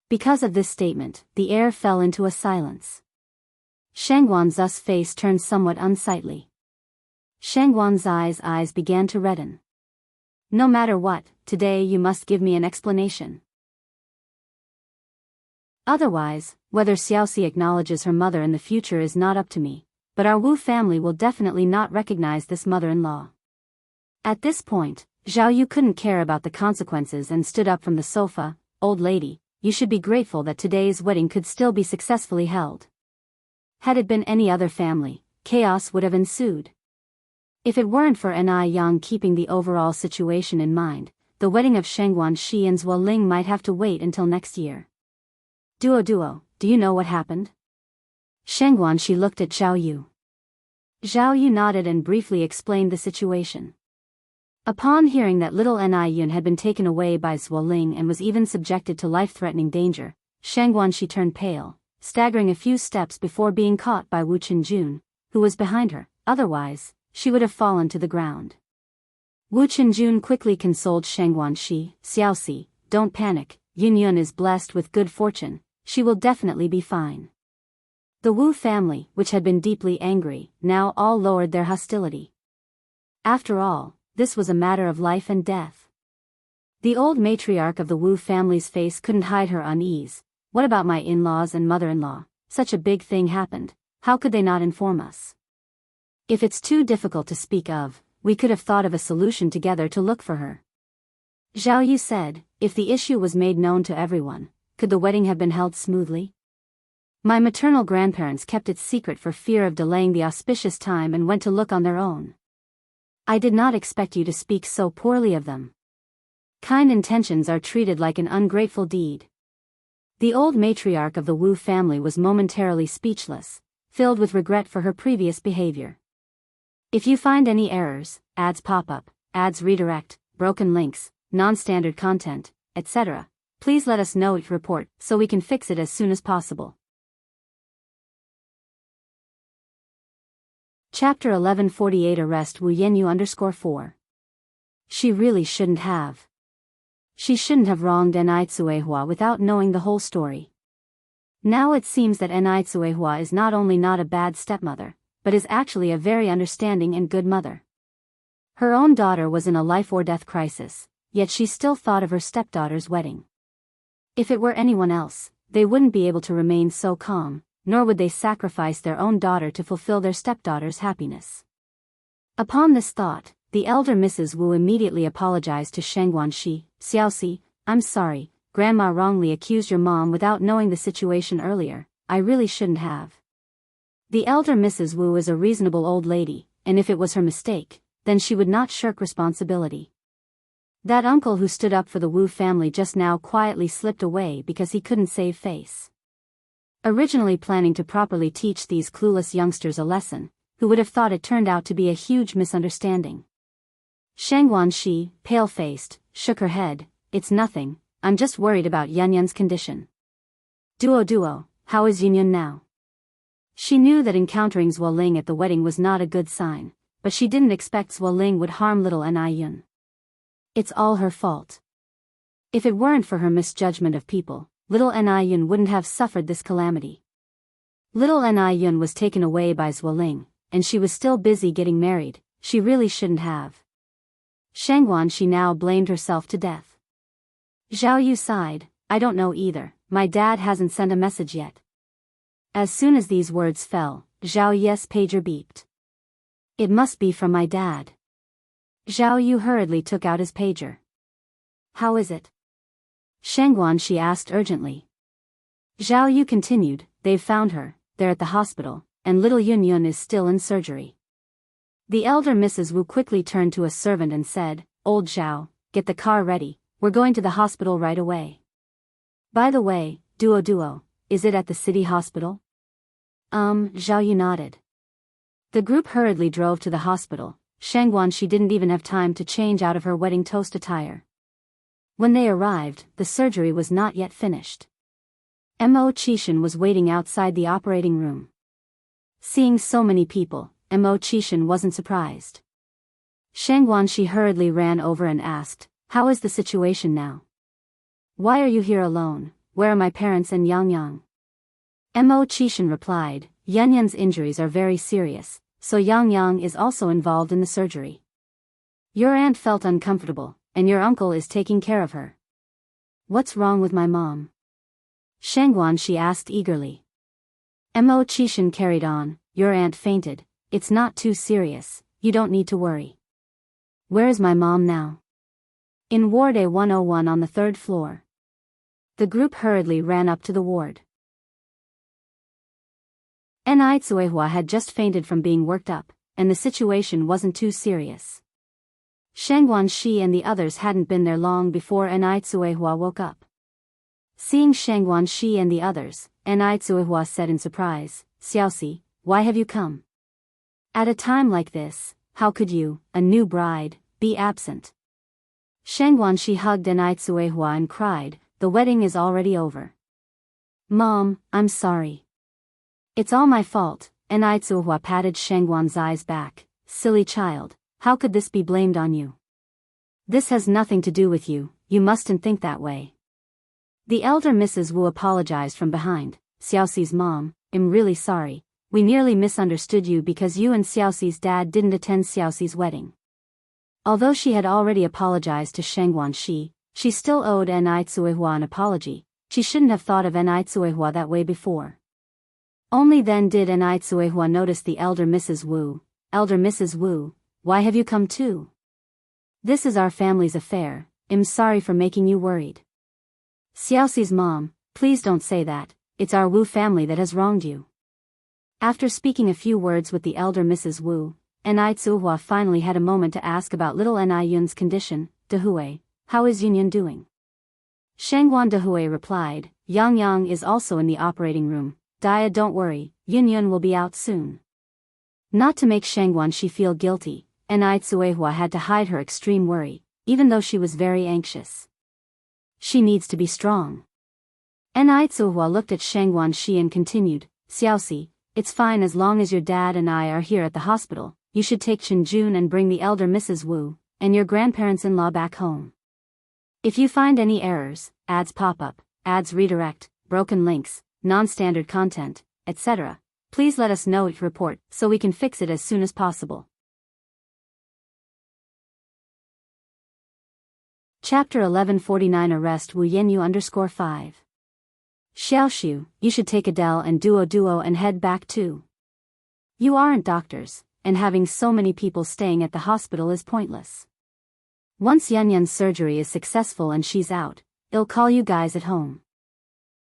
[SPEAKER 1] Because of this statement, the air fell into a silence. Shangguan Zu's face turned somewhat unsightly. Shangguan Zai's eyes began to redden. No matter what, today you must give me an explanation. Otherwise, whether Xiaoxi acknowledges her mother in the future is not up to me, but our Wu family will definitely not recognize this mother-in-law. At this point, Zhao Yu couldn't care about the consequences and stood up from the sofa. Old lady, you should be grateful that today's wedding could still be successfully held. Had it been any other family, chaos would have ensued. If it weren't for Enai Yang keeping the overall situation in mind, the wedding of Shangguan Shi and Zhuo Ling might have to wait until next year. Duo, do you know what happened? Shangguan Shi looked at Zhao Yu. Zhao Yu nodded and briefly explained the situation. Upon hearing that little Enai Yun had been taken away by Zhuo Ling and was even subjected to life-threatening danger, Shangguan Shi turned pale, staggering a few steps before being caught by Wu Chenjun, who was behind her. Otherwise, she would have fallen to the ground. Wu Chenjun quickly consoled Shangguan Shi. Xiaoxi, don't panic, Yun Yun is blessed with good fortune, she will definitely be fine. The Wu family, which had been deeply angry, now all lowered their hostility. After all, this was a matter of life and death. The old matriarch of the Wu family's face couldn't hide her unease. What about my in-laws and mother-in-law? Such a big thing happened, how could they not inform us? If it's too difficult to speak of, we could have thought of a solution together to look for her. Zhao Yu said, if the issue was made known to everyone, could the wedding have been held smoothly? My maternal grandparents kept it secret for fear of delaying the auspicious time and went to look on their own. I did not expect you to speak so poorly of them. Kind intentions are treated like an ungrateful deed. The old matriarch of the Wu family was momentarily speechless, filled with regret for her previous behavior. If you find any errors, ads pop up, ads redirect, broken links, non-standard content, etc., please let us know each report so we can fix it as soon as possible. Chapter 1148 Arrest Wu Yenyu _4 She really shouldn't have. She shouldn't have wronged Enitsuehua without knowing the whole story. Now it seems that Enitsuehua is not only not a bad stepmother, but is actually a very understanding and good mother. Her own daughter was in a life-or-death crisis, yet she still thought of her stepdaughter's wedding. If it were anyone else, they wouldn't be able to remain so calm, nor would they sacrifice their own daughter to fulfill their stepdaughter's happiness. Upon this thought, the elder Mrs. Wu immediately apologized to Shengguanxi. Xiaoxi, I'm sorry, Grandma wrongly accused your mom without knowing the situation earlier. I really shouldn't have. The elder Mrs. Wu is a reasonable old lady, and if it was her mistake, then she would not shirk responsibility. That uncle who stood up for the Wu family just now quietly slipped away because he couldn't save face. Originally planning to properly teach these clueless youngsters a lesson, who would have thought it turned out to be a huge misunderstanding. Shengguanxi, pale-faced, shook her head. It's nothing, I'm just worried about Yunyun's condition. Duo, how is Yunyun now? She knew that encountering Zuoling at the wedding was not a good sign, but she didn't expect Zuoling would harm little Niyun. It's all her fault. If it weren't for her misjudgment of people, little Niyun wouldn't have suffered this calamity. Little Niyun was taken away by Zuoling, and she was still busy getting married. She really shouldn't have. Shengguanxi now blamed herself to death. Zhao Yu sighed, I don't know either, my dad hasn't sent a message yet. As soon as these words fell, Zhao Yu's pager beeped. It must be from my dad. Zhao Yu hurriedly took out his pager. How is it? Shengguanxi asked urgently. Zhao Yu continued, they've found her, they're at the hospital, and little Yunyun is still in surgery. The elder Mrs. Wu quickly turned to a servant and said, Old Zhao, get the car ready, we're going to the hospital right away. By the way, Duo, is it at the city hospital? Zhao Yu nodded. The group hurriedly drove to the hospital. Shengguanxi didn't even have time to change out of her wedding toast attire. When they arrived, the surgery was not yet finished. Mo Qishan was waiting outside the operating room. Seeing so many people, Mo Qishan wasn't surprised. Shengguanxi hurriedly ran over and asked, how is the situation now? Why are you here alone? Where are my parents and Yang? Mo Qishan replied, Yunyun's injuries are very serious, so Yang is also involved in the surgery. Your aunt felt uncomfortable, and your uncle is taking care of her. What's wrong with my mom? Shengguanxi asked eagerly. Mo Qishan carried on, your aunt fainted, it's not too serious, you don't need to worry. Where is my mom now? In Ward A101 on the 3rd floor. The group hurriedly ran up to the ward. Enitsuehua had just fainted from being worked up, and the situation wasn't too serious. Shengguanxi and the others hadn't been there long before Enitsuehua woke up. Seeing Shengguanxi and the others, Enitsuehua said in surprise, Xiaoxi, why have you come? At a time like this, how could you, a new bride, be absent? Shengguanxi hugged Enitsuehua and cried, the wedding is already over. Mom, I'm sorry. It's all my fault. Enitsuehua patted Shengguanxi's back. Silly child, how could this be blamed on you? This has nothing to do with you, you mustn't think that way. The elder Mrs. Wu apologized from behind. Xiaoxi's mom, I'm really sorry, we nearly misunderstood you because you and Xiaoxi's dad didn't attend Xiaoxi's wedding. Although she had already apologized to Shengguanxi, she still owed Enitsuehua an apology. She shouldn't have thought of Enitsuehua that way before. Only then did Enitsuehua notice the elder Mrs. Wu. Elder Mrs. Wu, why have you come too? This is our family's affair, I'm sorry for making you worried. Xiaoxi's mom, please don't say that, it's our Wu family that has wronged you. After speaking a few words with the elder Mrs. Wu, Enitsuehua finally had a moment to ask about little Niyun's condition. Dehui, how is Yunyun doing? Shengguan Dehui replied, Yang is also in the operating room. Dia, don't worry, Yunyun will be out soon. Not to make Shengguanxi feel guilty, Enitsuehua had to hide her extreme worry, even though she was very anxious. She needs to be strong. Enitsuehua looked at Shengguanxi and continued, Xiaoxi, it's fine as long as your dad and I are here at the hospital. You should take Chenjun and bring the elder Mrs. Wu. and your grandparents-in-law back home. If you find any errors, ads pop up, ads redirect, broken links, non-standard content, etc., please let us know each report so we can fix it as soon as possible. Chapter 1149 Arrest Wu Yenyu _5. Xiaoxiu, you should take Adele and Duo and head back too. You aren't doctors, and having so many people staying at the hospital is pointless. Once Yunyun's surgery is successful and she's out, I'll call you guys at home.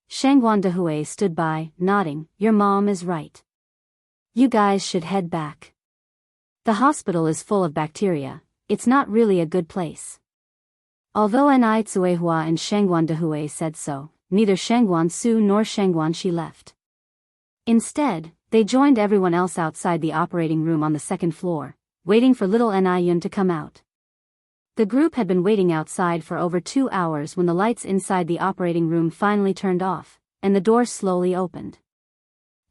[SPEAKER 1] Shangguan Dehui stood by, nodding, your mom is right. You guys should head back. The hospital is full of bacteria, it's not really a good place. Although Ni Tsuehua and Shangguan Dehui said so, neither Shangguan Su nor Shangguan Shi left. Instead, they joined everyone else outside the operating room on the second floor, waiting for little Ni Yun to come out. The group had been waiting outside for over 2 hours when the lights inside the operating room finally turned off, and the door slowly opened.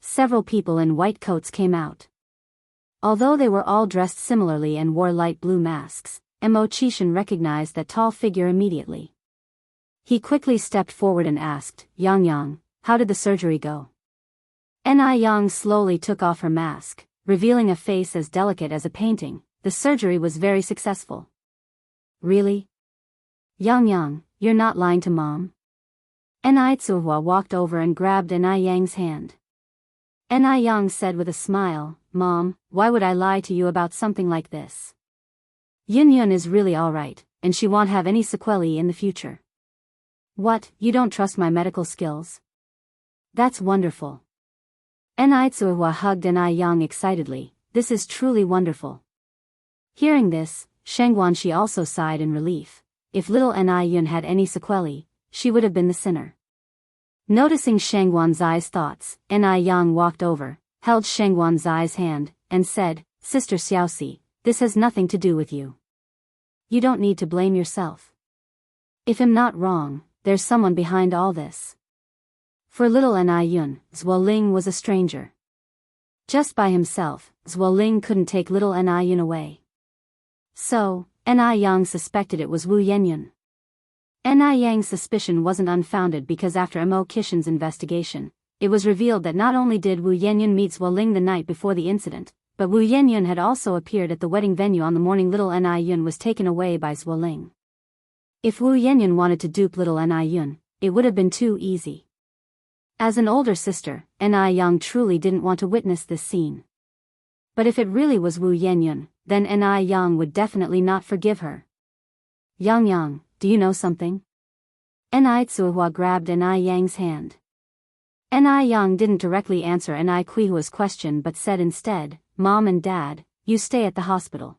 [SPEAKER 1] Several people in white coats came out. Although they were all dressed similarly and wore light blue masks, Mo Chishan recognized that tall figure immediately. He quickly stepped forward and asked, Yang, how did the surgery go? Ni Yang slowly took off her mask, revealing a face as delicate as a painting. The surgery was very successful. Really? Yang, you're not lying to mom? Ni Tsuhua walked over and grabbed Ni Yang's hand. Ni Yang said with a smile, Mom, why would I lie to you about something like this? Yun is really alright, and she won't have any sequelae in the future. What, you don't trust my medical skills? That's wonderful. Ni Tsuhua hugged Ni Yang excitedly, this is truly wonderful. Hearing this, Shangguan Shi also sighed in relief. If little Ni Yun had any sequelae, she would have been the sinner. Noticing Shangguan Zai's thoughts, Ni Yang walked over, held Shangguan Zai's hand, and said, Sister Xiaoxi, this has nothing to do with you. You don't need to blame yourself. If I'm not wrong, there's someone behind all this. For little Ni Yun, Zuoling was a stranger. Just by himself, Zuoling couldn't take little Ni Yun away. So, Ni Yang suspected it was Wu Yenyun. Ni Yang's suspicion wasn't unfounded because after Mo Kishan's investigation, it was revealed that not only did Wu Yenyun meet Zuoling the night before the incident, but Wu Yenyun had also appeared at the wedding venue on the morning little Ni Yun was taken away by Zuoling. If Wu Yenyun wanted to dupe little Ni Yun, it would have been too easy. As an older sister, Ni Yang truly didn't want to witness this scene. But if it really was Wu Yenyun, then Ni Yang would definitely not forgive her. Yang, do you know something? Ni Tsuhua grabbed Ni Yang's hand. Ni Yang didn't directly answer Ni Qihua's question but said instead, Mom and Dad, you stay at the hospital.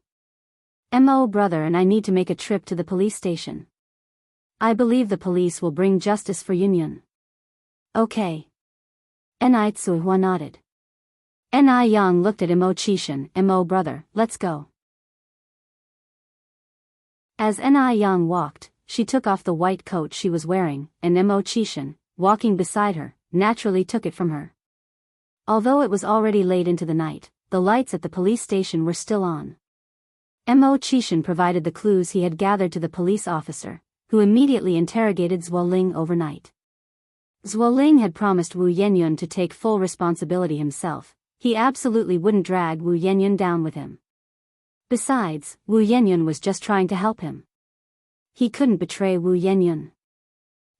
[SPEAKER 1] Mo brother and I need to make a trip to the police station. I believe the police will bring justice for Yunyun. Okay. Ni Tsuhua nodded. Ni Yang looked at Mo Chishan, Mo brother, let's go. As Ni Yang walked, she took off the white coat she was wearing, and Mo Chishan, walking beside her, naturally took it from her. Although it was already late into the night, the lights at the police station were still on. Mo Chishan provided the clues he had gathered to the police officer, who immediately interrogated Zuoling overnight. Zuoling had promised Wu Yenyun to take full responsibility himself. He absolutely wouldn't drag Wu Yenyun down with him. Besides, Wu Yenyun was just trying to help him. He couldn't betray Wu Yenyun.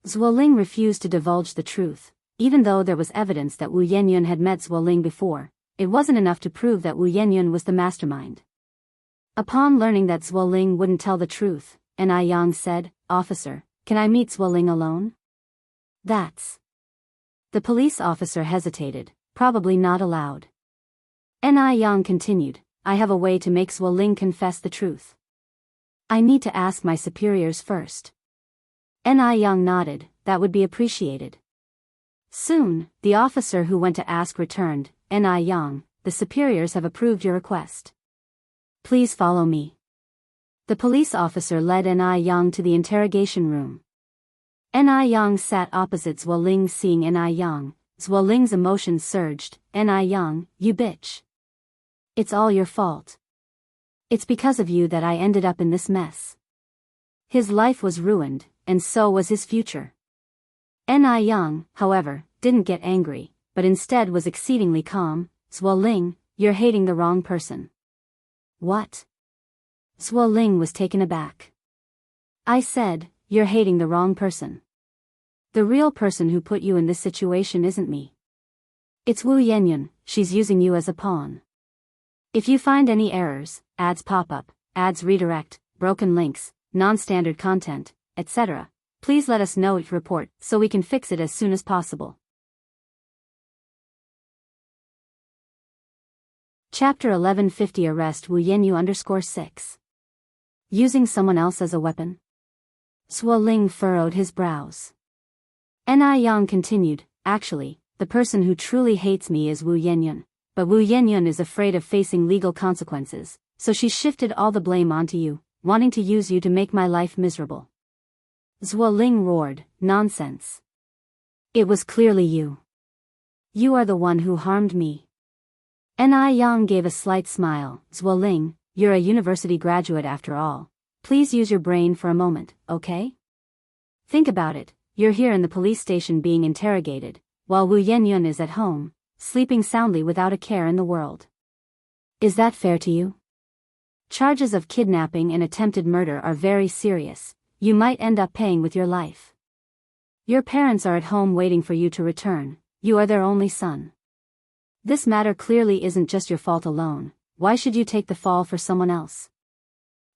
[SPEAKER 1] Zuoling refused to divulge the truth. Even though there was evidence that Wu Yenyun had met Zuoling before, it wasn't enough to prove that Wu Yenyun was the mastermind. Upon learning that Zuoling wouldn't tell the truth, Ni Yang said, Officer, can I meet Zuoling alone? That's... The police officer hesitated, probably not allowed. Ni Yang continued, I have a way to make Zuoling confess the truth. I need to ask my superiors first. Ni Yang nodded, that would be appreciated. Soon, the officer who went to ask returned, Ni Yang, the superiors have approved your request. Please follow me. The police officer led Ni Yang to the interrogation room. Ni Yang sat opposite Zuoling. Seeing Ni Yang, Zuoling's emotions surged, Ni Yang, you bitch. It's all your fault. It's because of you that I ended up in this mess. His life was ruined, and so was his future. Ni Young, however, didn't get angry, but instead was exceedingly calm. Zhuo Ling, you're hating the wrong person. What? Zhuo Ling was taken aback. I said, you're hating the wrong person. The real person who put you in this situation isn't me. It's Wu Yenyun. She's using you as a pawn. If you find any errors, ads pop up, ads redirect, broken links, non-standard content, etc., please let us know it report so we can fix it as soon as possible. Chapter 1150 Arrest Wu Yenyu 6. Using someone else as a weapon? Zhuo Ling furrowed his brows. Ni Yang continued, actually, the person who truly hates me is Wu Yenyun, but Wu Yenyun is afraid of facing legal consequences, so she shifted all the blame onto you, wanting to use you to make my life miserable. Zhuo Ling roared, nonsense. It was clearly you. You are the one who harmed me. Ni Yang gave a slight smile. Zhuo Ling, you're a university graduate after all. Please use your brain for a moment, okay? Think about it, you're here in the police station being interrogated, while Wu Yenyun is at home, sleeping soundly without a care in the world. Is that fair to you? Charges of kidnapping and attempted murder are very serious. You might end up paying with your life. Your parents are at home waiting for you to return. You are their only son. This matter clearly isn't just your fault alone. Why should you take the fall for someone else?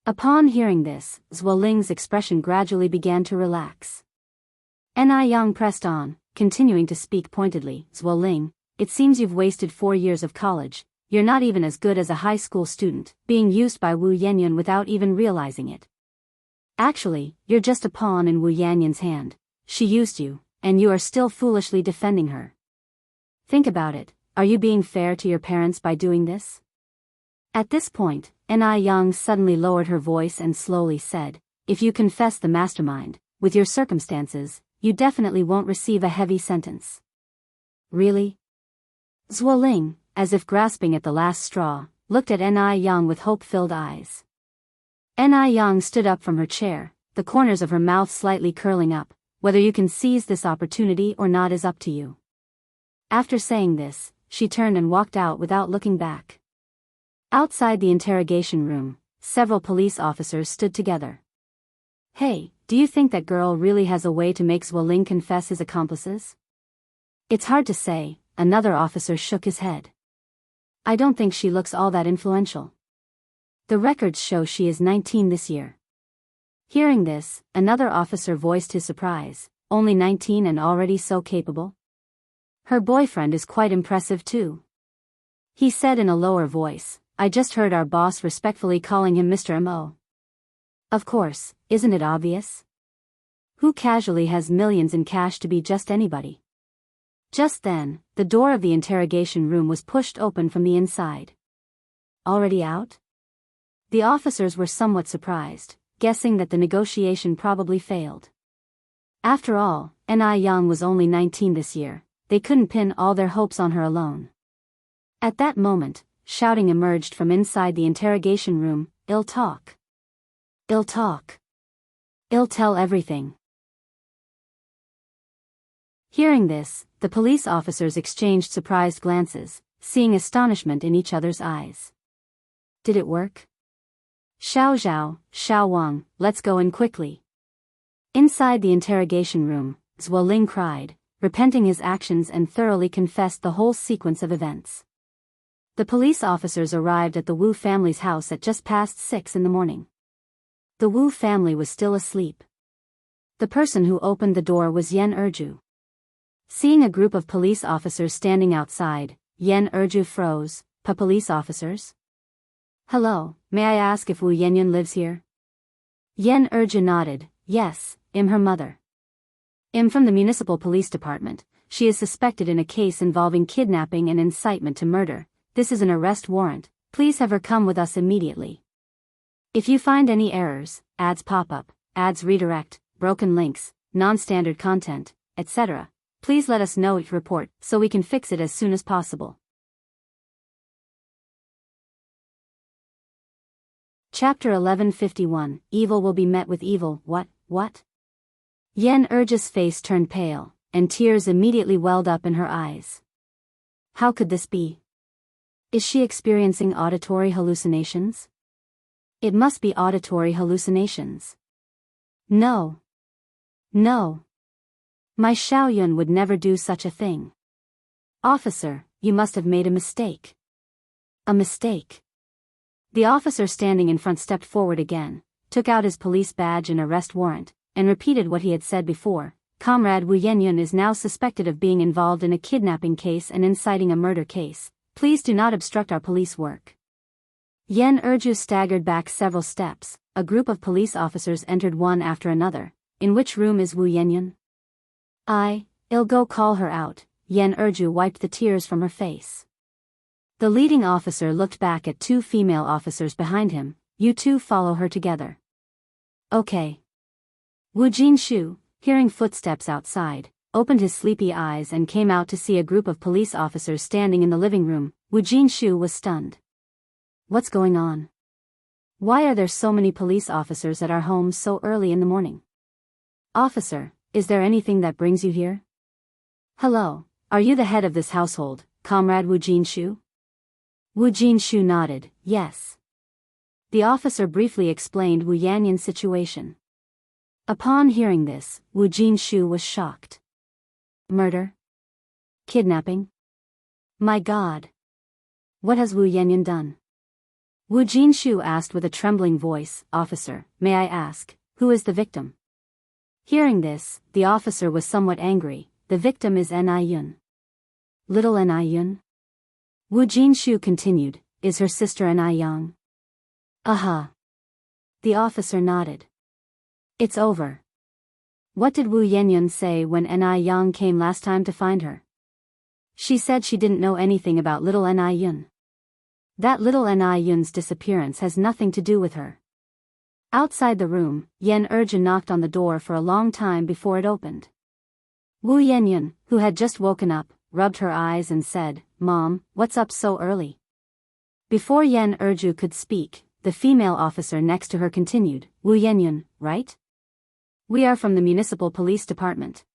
[SPEAKER 1] Upon hearing this, Zhuo Ling's expression gradually began to relax. Ni Yang pressed on, continuing to speak pointedly. Zhuo Ling, it seems you've wasted 4 years of college. You're not even as good as a high school student, being used by Wu Yenyun without even realizing it. Actually, you're just a pawn in Wu Yenyun's hand. She used you, and you are still foolishly defending her. Think about it, are you being fair to your parents by doing this? At this point, Ni Yang suddenly lowered her voice and slowly said, if you confess the mastermind, with your circumstances, you definitely won't receive a heavy sentence. Really? Zhuo Ling, as if grasping at the last straw, looked at Ni Yang with hope-filled eyes. Ni Yang stood up from her chair, the corners of her mouth slightly curling up. Whether you can seize this opportunity or not is up to you. After saying this, she turned and walked out without looking back. Outside the interrogation room, several police officers stood together. Hey, do you think that girl really has a way to make Zhuo Ling confess his accomplices? It's hard to say, another officer shook his head. I don't think she looks all that influential. The records show she is 19 this year. Hearing this, another officer voiced his surprise, only 19 and already so capable? Her boyfriend is quite impressive too. He said in a lower voice, I just heard our boss respectfully calling him Mr. M.O. Of course, isn't it obvious? Who casually has millions in cash to be just anybody? Just then, the door of the interrogation room was pushed open from the inside. Already out? The officers were somewhat surprised, guessing that the negotiation probably failed. After all, Ni Yang was only 19 this year, they couldn't pin all their hopes on her alone. At that moment, shouting emerged from inside the interrogation room, "Ill talk. Ill talk. Ill tell everything." Hearing this, the police officers exchanged surprised glances, seeing astonishment in each other's eyes. Did it work? Xiao Zhao, Xiao Wang, let's go in quickly. Inside the interrogation room, Zhuo Ling cried, repenting his actions and thoroughly confessed the whole sequence of events. The police officers arrived at the Wu family's house at just past 6 in the morning. The Wu family was still asleep. The person who opened the door was Yan Erju. Seeing a group of police officers standing outside, Yan Erju froze. Police officers? Hello, may I ask if Wu Yenyun lives here? Yan Erju nodded, yes, I'm her mother. I'm from the municipal police department. She is suspected in a case involving kidnapping and incitement to murder. This is an arrest warrant. Please have her come with us immediately. If you find any errors, ads pop up, ads redirect, broken links, non-standard content, etc., please let us know each report so we can fix it as soon as possible. Chapter 1151, Evil will be met with evil. What? Yen Urge's face turned pale, and tears immediately welled up in her eyes. How could this be? Is she experiencing auditory hallucinations? It must be auditory hallucinations. No. My Xiaoyun would never do such a thing. Officer, you must have made a mistake. A mistake. The officer standing in front stepped forward again, took out his police badge and arrest warrant, and repeated what he had said before. Comrade Wu Yenyun is now suspected of being involved in a kidnapping case and inciting a murder case. Please do not obstruct our police work. Yen Urju staggered back several steps. A group of police officers entered one after another. In which room is Wu Yenyun? I'll go call her out. Yen Urju wiped the tears from her face. The leading officer looked back at two female officers behind him. You two follow her together. Okay. Wu Jinshu, hearing footsteps outside, opened his sleepy eyes and came out to see a group of police officers standing in the living room. Wu Jinshu was stunned. What's going on? Why are there so many police officers at our home so early in the morning? Officer, is there anything that brings you here? Hello, are you the head of this household, Comrade Wu Jinshu? Wu Jinshu nodded, yes. The officer briefly explained Wu Yanyun's situation. Upon hearing this, Wu Jinshu was shocked. Murder? Kidnapping? My God! What has Wu Yenyun done? Wu Jinshu asked with a trembling voice. Officer, may I ask, who is the victim? Hearing this, the officer was somewhat angry. The victim is Ni-yun. Little Ni-yun? Wu Jinshu continued, is her sister Ni-yang? Uh-huh. The officer nodded. It's over. What did Wu Yenyun say when Ni-yang came last time to find her? She said she didn't know anything about little Ni-yun. That little Ni-yun's disappearance has nothing to do with her. Outside the room, Yen Urge knocked on the door for a long time before it opened. Wu Yenyun, who had just woken up, rubbed her eyes and said, Mom, what's up so early? Before Yen Urju could speak, the female officer next to her continued, Wu Yenyun, right? We are from the municipal police department.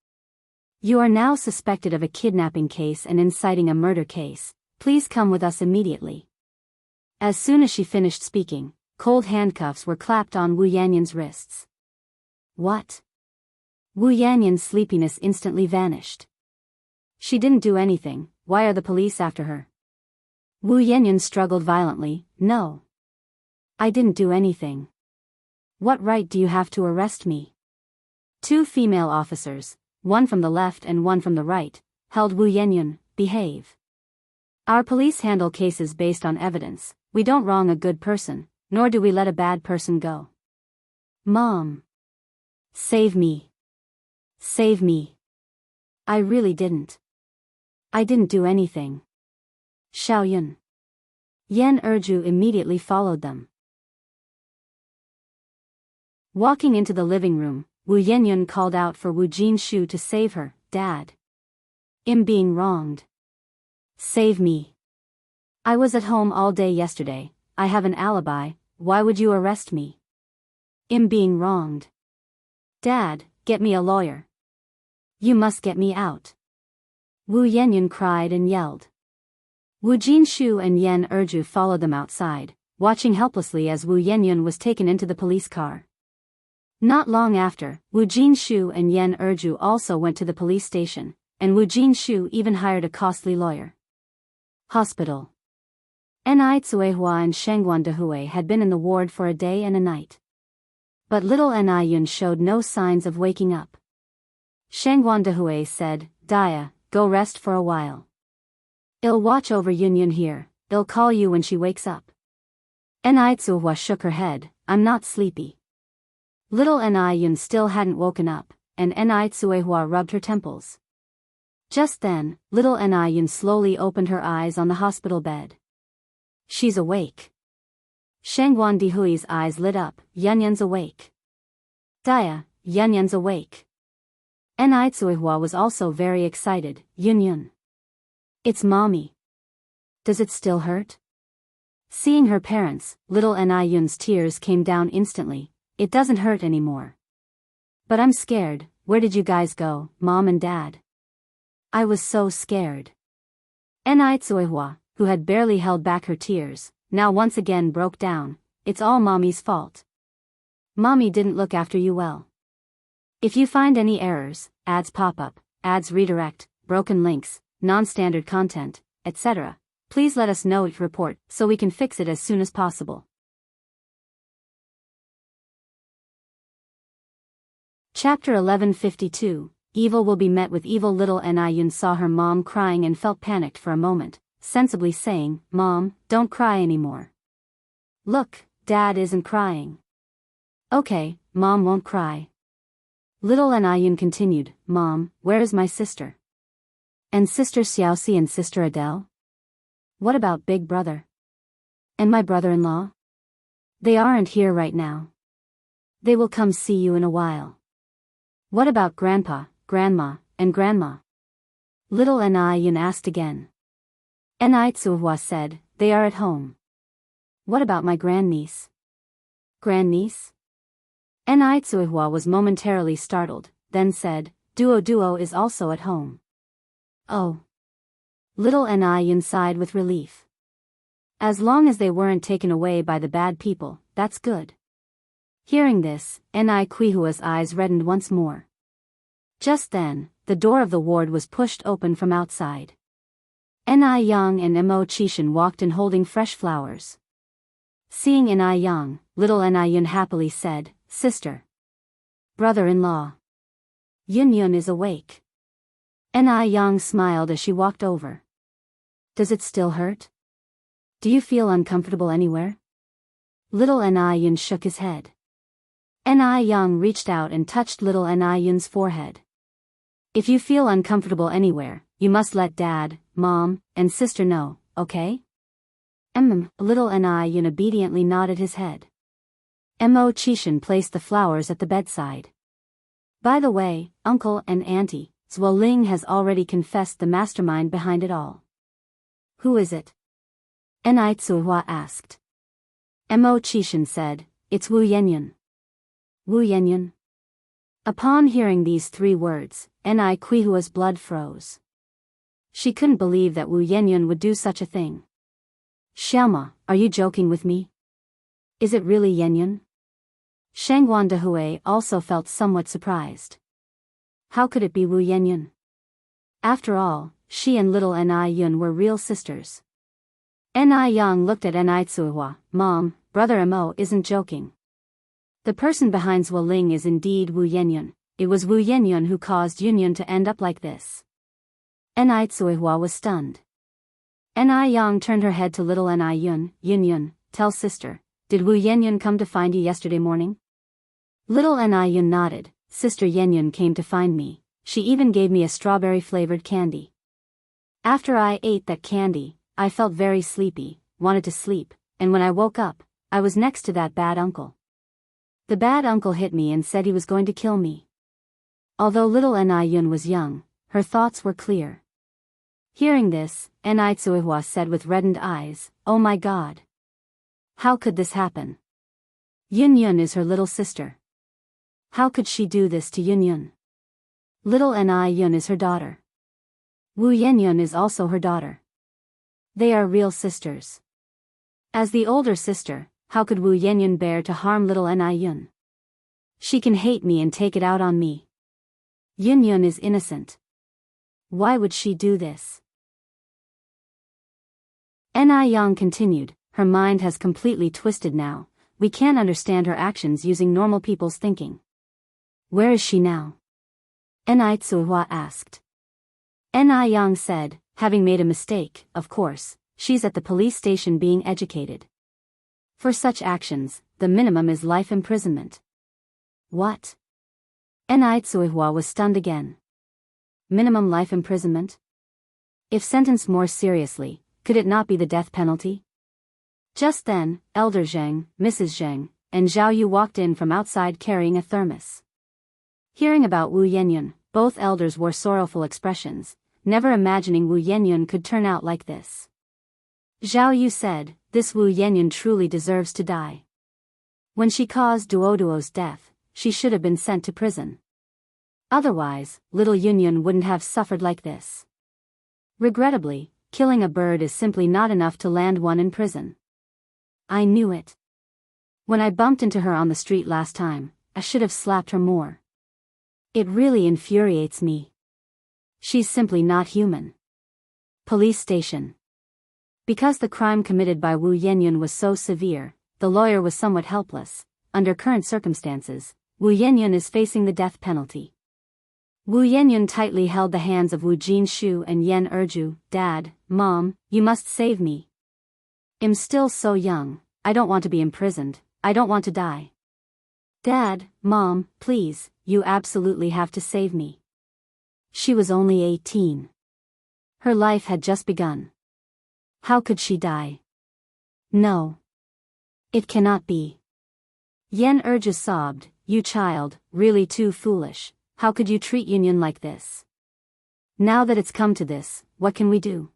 [SPEAKER 1] You are now suspected of a kidnapping case and inciting a murder case. Please come with us immediately. As soon as she finished speaking, cold handcuffs were clapped on Wu Yanyun's wrists. What? Wu Yanyun's sleepiness instantly vanished. She didn't do anything, why are the police after her? Wu Yenyun struggled violently, no. I didn't do anything. What right do you have to arrest me? Two female officers, one from the left and one from the right, held Wu Yenyun. Behave. Our police handle cases based on evidence. We don't wrong a good person, nor do we let a bad person go. Mom. Save me. Save me. I really didn't. I didn't do anything. Xiaoyun. Yen Urju immediately followed them. Walking into the living room, Wu Yenyun called out for Wu Jinshu to save her. Dad. I'm being wronged. Save me. I was at home all day yesterday, I have an alibi, why would you arrest me? I'm being wronged. Dad, get me a lawyer. You must get me out. Wu Yenyun cried and yelled. Wu Jinshu and Yen Urju followed them outside, watching helplessly as Wu Yenyun was taken into the police car. Not long after, Wu Jinshu and Yen Urju also went to the police station, and Wu Jinshu even hired a costly lawyer. Hospital. Ni Tsuehua and Shengguan Dehui had been in the ward for a day and a night. But little Ni-yun showed no signs of waking up. Shengguan Dehui said, Dia, go rest for a while. I'll watch over Yun here, I'll call you when she wakes up. Ni Tsuehua shook her head, I'm not sleepy. Little Ni-yun still hadn't woken up, and Ni Tsuehua rubbed her temples. Just then, little Ni-yun slowly opened her eyes on the hospital bed. She's awake. Shengguan Dehui's eyes lit up, Yunyun's awake. Dia, Yunyun's awake. Ni Tsuehua was also very excited, Yunyun. It's mommy. Does it still hurt? Seeing her parents, little Yun's tears came down instantly. It doesn't hurt anymore. But I'm scared. Where did you guys go, Mom and Dad? I was so scared. Tsuehua, who had barely held back her tears, now once again broke down. It's all Mommy's fault. Mommy didn't look after you well. If you find any errors, ads pop up, ads redirect, broken links, non-standard content, etc., please let us know it report so we can fix it as soon as possible. Chapter 1152. Evil will be met with evil. Little Yun saw her mom crying and felt panicked for a moment, sensibly saying, Mom, don't cry anymore. Look, Dad isn't crying. Okay, Mom won't cry. Little Yun continued, Mom, where is my sister? And Sister Xiaoxi and Sister Adele? What about Big Brother? And my brother-in-law? They aren't here right now. They will come see you in a while. What about Grandpa, Grandma, and Grandma? Little Yun asked again. Tsuehua said, they are at home. What about my grandniece? Grandniece? Tsuehua was momentarily startled, then said, Duo is also at home. Oh. Little Yun sighed with relief. As long as they weren't taken away by the bad people, that's good. Hearing this, Quihua's eyes reddened once more. Just then, the door of the ward was pushed open from outside. Yang and Mo Chishan walked in holding fresh flowers. Seeing Yang, little Yun happily said, Sister. Brother-in-law. Yun is awake. Yang smiled as she walked over. Does it still hurt? Do you feel uncomfortable anywhere? Little Yun shook his head. Yang reached out and touched little Yun's forehead. If you feel uncomfortable anywhere, you must let Dad, Mom, and Sister know, okay? Little Yun obediently nodded his head. Mo Chishan placed the flowers at the bedside. By the way, Uncle and Auntie, Zuoling has already confessed the mastermind behind it all. Who is it? Tsuehua asked. Mo Chishan said, it's Wu Yenyun. Wu Yenyun? Upon hearing these three words, Quihua's blood froze. She couldn't believe that Wu Yenyun would do such a thing. Xiaoma, are you joking with me? Is it really Yenyun? Shangguan Dehui also felt somewhat surprised. How could it be Wu Yenyun? After all, she and little Yun were real sisters. Yang looked at Tsuehua. Mom, Brother Mo isn't joking. The person behind Zuoling is indeed Wu Yenyun. It was Wu Yenyun who caused Yunyun to end up like this. Tsuehua was stunned. Yang turned her head to little Yun. Yunyun, tell sister, did Wu Yenyun come to find you yesterday morning? Little Yun nodded. Sister Yenyun came to find me. She even gave me a strawberry-flavored candy. After I ate that candy, I felt very sleepy, wanted to sleep, and when I woke up, I was next to that bad uncle. The bad uncle hit me and said he was going to kill me. Although little Yun was young, her thoughts were clear. Hearing this, Tsuehua said with reddened eyes, Oh my God. How could this happen? Yun is her little sister. How could she do this to Yun? Little Yun is her daughter. Wu Yenyun is also her daughter. They are real sisters. As the older sister, how could Wu Yenyun bear to harm little Yun? She can hate me and take it out on me. Yun is innocent. Why would she do this? Yang continued, her mind has completely twisted now. We can't understand her actions using normal people's thinking. Where is she now? Tsuehua asked. Yang said, having made a mistake, of course, she's at the police station being educated. For such actions, the minimum is life imprisonment. What? Tsuehua was stunned again. Minimum life imprisonment? If sentenced more seriously, could it not be the death penalty? Just then, Elder Zheng, Mrs. Zheng, and Zhao Yu walked in from outside carrying a thermos. Hearing about Wu Yenyun, both elders wore sorrowful expressions, never imagining Wu Yenyun could turn out like this. Zhao Yu said, this Wu Yenyun truly deserves to die. When she caused Duoduo's death, she should have been sent to prison. Otherwise, little Yunyun wouldn't have suffered like this. Regrettably, killing a bird is simply not enough to land one in prison. I knew it. When I bumped into her on the street last time, I should have slapped her more. It really infuriates me. She's simply not human. Police station. Because the crime committed by Wu Yenyun was so severe, the lawyer was somewhat helpless. Under current circumstances, Wu Yenyun is facing the death penalty. Wu Yenyun tightly held the hands of Wu Jinshu and Yen Erju. Dad, Mom, you must save me. I'm still so young, I don't want to be imprisoned, I don't want to die. Dad, Mom, please, you absolutely have to save me. She was only 18. Her life had just begun. How could she die? No. It cannot be. Yen Erju sobbed, you child, really too foolish. How could you treat Yunyun like this? Now that it's come to this, what can we do?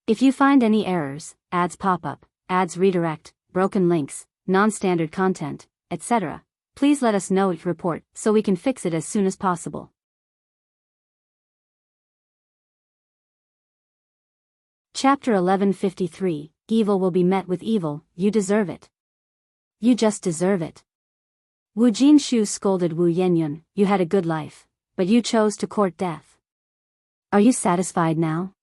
[SPEAKER 1] If you find any errors, ads pop up, ads redirect, broken links, non-standard content, etc., please let us know at report so we can fix it as soon as possible. Chapter 1153, Evil will be met with evil, you deserve it. You just deserve it. Wu Jinshu scolded Wu Yenyun, you had a good life, but you chose to court death. Are you satisfied now?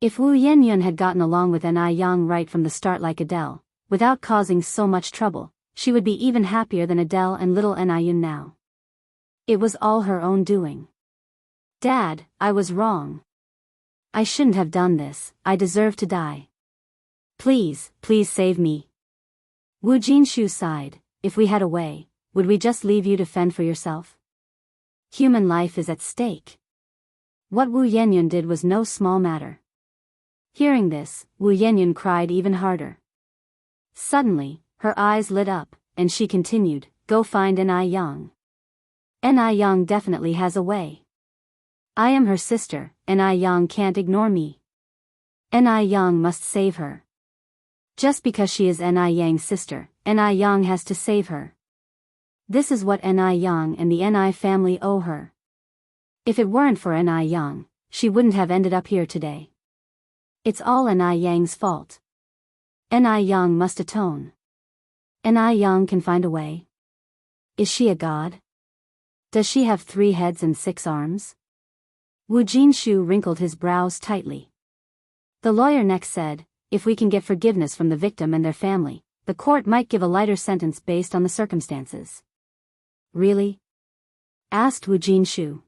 [SPEAKER 1] If Wu Yenyun had gotten along with Ni Yang right from the start like Adele, without causing so much trouble, she would be even happier than Adele and little Ni Yun now. It was all her own doing. Dad, I was wrong. I shouldn't have done this, I deserve to die. Please, please save me. Wu Jinshu sighed, if we had a way, would we just leave you to fend for yourself? Human life is at stake. What Wu Yenyun did was no small matter. Hearing this, Wu Yenyun cried even harder. Suddenly, her eyes lit up, and she continued, go find Ni Yang. Ni Yang definitely has a way. I am her sister, Ni Yang can't ignore me. Ni Yang must save her. Just because she is Ni Yang's sister, Ni Yang has to save her. This is what Ni Yang and the Ni family owe her. If it weren't for Ni Yang, she wouldn't have ended up here today. It's all Ni Yang's fault. Ni Yang must atone. Ni Yang can find a way. Is she a god? Does she have 3 heads and 6 arms? Wu Jinshu wrinkled his brows tightly. The lawyer next said, if we can get forgiveness from the victim and their family, the court might give a lighter sentence based on the circumstances. Really? Asked Wu Jinshu.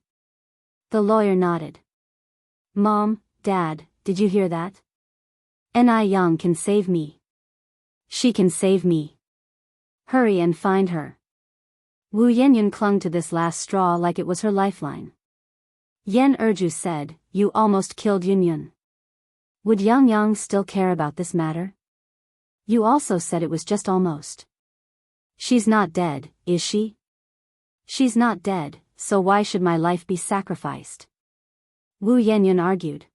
[SPEAKER 1] The lawyer nodded. Mom, Dad, did you hear that? Ni Yang can save me. She can save me. Hurry and find her. Wu Yenyun clung to this last straw like it was her lifeline. Yen Erju said, you almost killed Yunyun. Would Yang Yang still care about this matter? You also said it was just almost. She's not dead, is she? She's not dead, so why should my life be sacrificed? Wu Yenyun argued.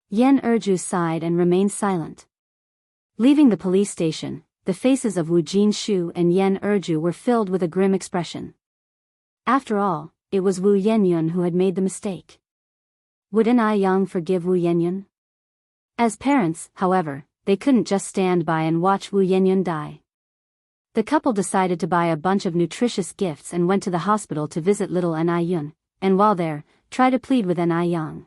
[SPEAKER 1] Yen Erju sighed and remained silent. Leaving the police station, the faces of Wu Jinshu and Yen Erju were filled with a grim expression. After all, it was Wu Yenyun who had made the mistake. Would Ni Yang forgive Wu Yenyun? As parents, however, they couldn't just stand by and watch Wu Yenyun die. The couple decided to buy a bunch of nutritious gifts and went to the hospital to visit little Ni Yun, and while there, try to plead with Ni Yang.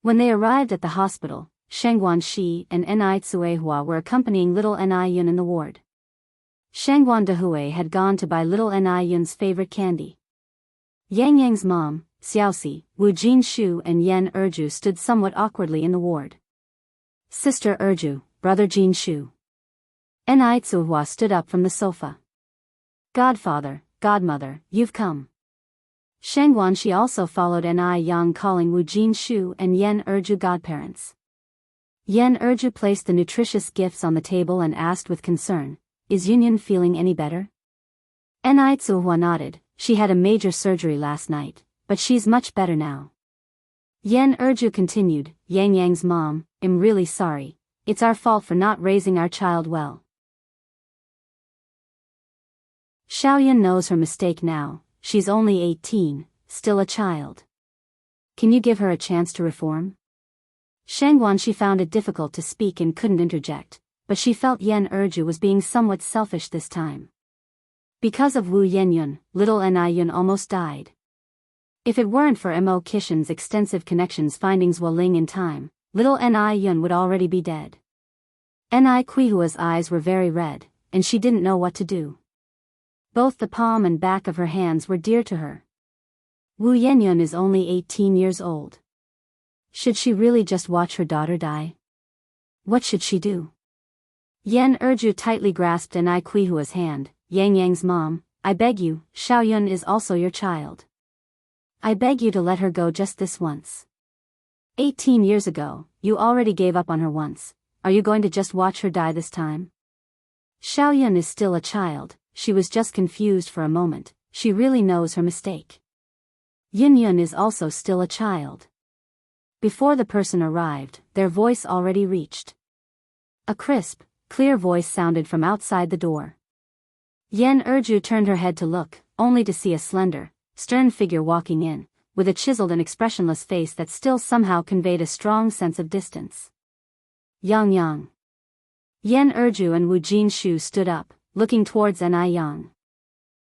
[SPEAKER 1] When they arrived at the hospital, Shengguan Shi and Ni Tsuehua were accompanying little Ni Yun in the ward. Shengguan Dehui had gone to buy little Ni Yun's favorite candy. Yang Yang's mom, Xiaoxi, Wu Jinshu and Yen Erju stood somewhat awkwardly in the ward. Sister Erju, brother Jinshu. Ni Tsuehua stood up from the sofa. Godfather, godmother, you've come. Shengguan Shi also followed Ni Yang calling Wu Jinshu and Yen Erju godparents. Yen Erju placed the nutritious gifts on the table and asked with concern, is Yunyun feeling any better? Ni Tsuehua nodded, she had a major surgery last night, but she's much better now. Yen Erju continued, Yang Yang's mom, I'm really sorry, it's our fault for not raising our child well. Xiaoyun knows her mistake now, she's only 18, still a child. Can you give her a chance to reform? Shangguan she found it difficult to speak and couldn't interject, but she felt Yan Erju was being somewhat selfish this time. Because of Wu Yenyun, little Niyun almost died. If it weren't for Mo Kishan's extensive connections finding Zuoling in time, little Niyun would already be dead. Ni Kuihua's eyes were very red, and she didn't know what to do. Both the palm and back of her hands were dear to her. Wu Yenyun is only 18 years old. Should she really just watch her daughter die? What should she do? Yan Erju tightly grasped Ni Kuihua's hand. Yang Yang's mom, I beg you, Xiaoyun is also your child. I beg you to let her go just this once. 18 years ago, you already gave up on her once, are you going to just watch her die this time? Xiaoyun is still a child, she was just confused for a moment, she really knows her mistake. Yunyun is also still a child. Before the person arrived, their voice already reached. A crisp, clear voice sounded from outside the door. Yan Erju turned her head to look, only to see a slender, stern figure walking in, with a chiseled and expressionless face that still somehow conveyed a strong sense of distance. Yang. Yan Erju and Wu Jinshu stood up, looking towards Ni Yang.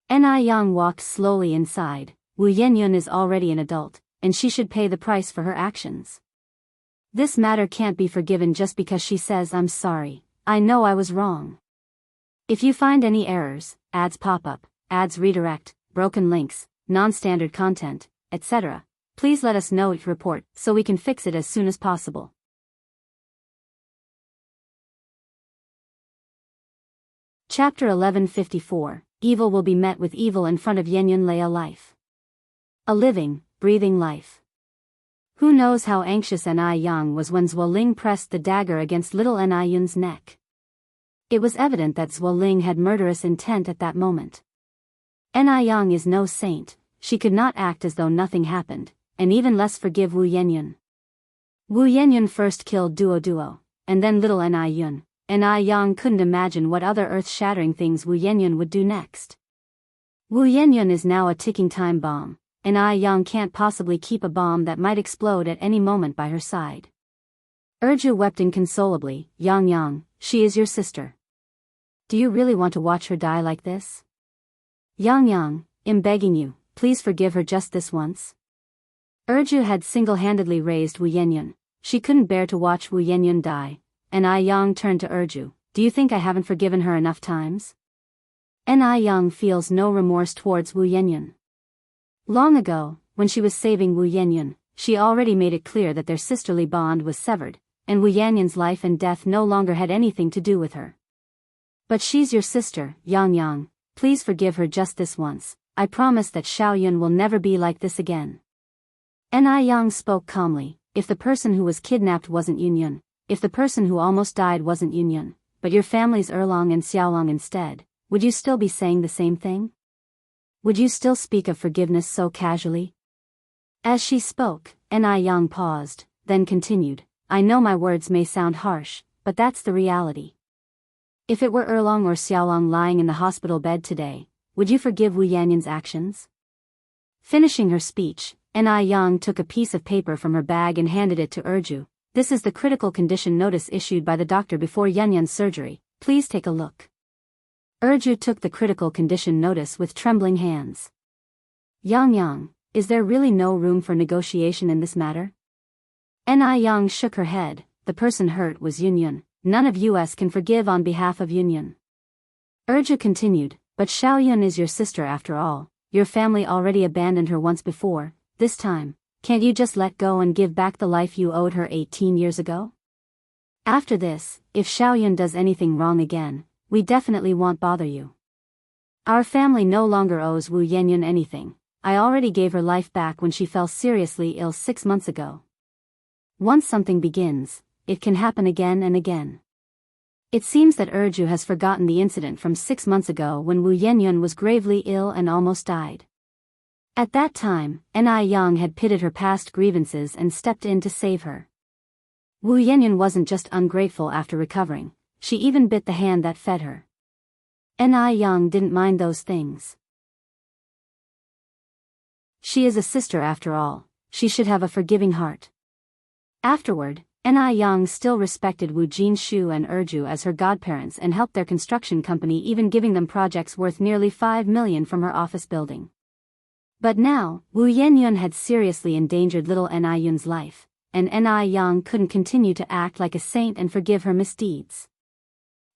[SPEAKER 1] Ni Yang walked slowly inside. Wu Yenyun is already an adult, and she should pay the price for her actions. This matter can't be forgiven just because she says I'm sorry, I know I was wrong. If you find any errors, ads pop up, ads redirect, broken links, non-standard content, etc., please let us know your report so we can fix it as soon as possible. Chapter 1154, Evil will be met with evil in front of Yenyun Lei a life. A living, breathing life. Who knows how anxious Ni Yang was when Zuoling pressed the dagger against little Niyun's neck. It was evident that Zuoling had murderous intent at that moment. Ni Yang is no saint, she could not act as though nothing happened, and even less forgive Wu Yenyun. Wu Yenyun first killed Duo, and then little Niyun, and Ni Yang couldn't imagine what other earth-shattering things Wu Yenyun would do next. Wu Yenyun is now a ticking time bomb, and Ni Yang can't possibly keep a bomb that might explode at any moment by her side. Erju wept inconsolably. Yang, she is your sister. Do you really want to watch her die like this? Yang, I'm begging you, please forgive her just this once. Erju had single-handedly raised Wu Yenyun, she couldn't bear to watch Wu Yenyun die, and Yang turned to Erju, do you think I haven't forgiven her enough times? Yang feels no remorse towards Wu Yenyun. Long ago, when she was saving Wu Yenyun, she already made it clear that their sisterly bond was severed, and Wu Yenyun's life and death no longer had anything to do with her. But she's your sister, Yang, please forgive her just this once, I promise that Xiaoyun will never be like this again. Ni Yang spoke calmly, if the person who was kidnapped wasn't Yunyun, if the person who almost died wasn't Yunyun, but your family's Erlong and Xiaolong instead, would you still be saying the same thing? Would you still speak of forgiveness so casually? As she spoke, Ni Yang paused, then continued, I know my words may sound harsh, but that's the reality. If it were Erlong or Xiaolong lying in the hospital bed today, would you forgive Wu Yenyun's actions? Finishing her speech, Ni Yang took a piece of paper from her bag and handed it to Erju. This is the critical condition notice issued by the doctor before Yenyun's surgery, please take a look. Erju took the critical condition notice with trembling hands. Yang, is there really no room for negotiation in this matter? Ni Yang shook her head, the person hurt was Yunyun, none of us can forgive on behalf of Yunyun. Erju continued, but Xiaoyun is your sister after all, your family already abandoned her once before, this time, can't you just let go and give back the life you owed her 18 years ago? After this, if Xiaoyun does anything wrong again, we definitely won't bother you. Our family no longer owes Wu Yenyun anything, I already gave her life back when she fell seriously ill 6 months ago. Once something begins, it can happen again and again. It seems that Erju has forgotten the incident from 6 months ago when Wu Yenyun was gravely ill and almost died. At that time, Ni Yang had pitted her past grievances and stepped in to save her. Wu Yanyan wasn't just ungrateful after recovering, she even bit the hand that fed her. Ni Yang didn't mind those things. She is a sister after all, she should have a forgiving heart. Afterward, Ni Yang still respected Wu Jinshu and Erju as her godparents and helped their construction company, even giving them projects worth nearly 5 million from her office building. But now, Wu Yanyan had seriously endangered little Ni Yun's life, and Ni Yang couldn't continue to act like a saint and forgive her misdeeds.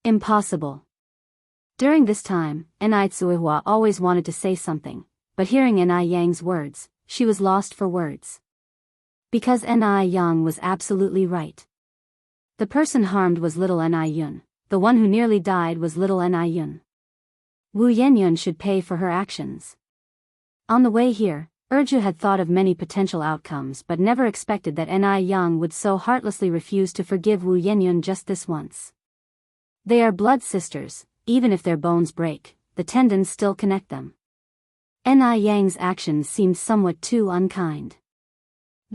[SPEAKER 1] Impossible. During this time, Ni Tsuihua always wanted to say something, but hearing Ni Yang's words, she was lost for words. Because Ni Yang was absolutely right. The person harmed was little Ni Yun, the one who nearly died was little Ni Yun. Wu Yanyan should pay for her actions. On the way here, Erju had thought of many potential outcomes but never expected that Ni Yang would so heartlessly refuse to forgive Wu Yanyan just this once. They are blood sisters, even if their bones break, the tendons still connect them. Ni Yang's actions seemed somewhat too unkind.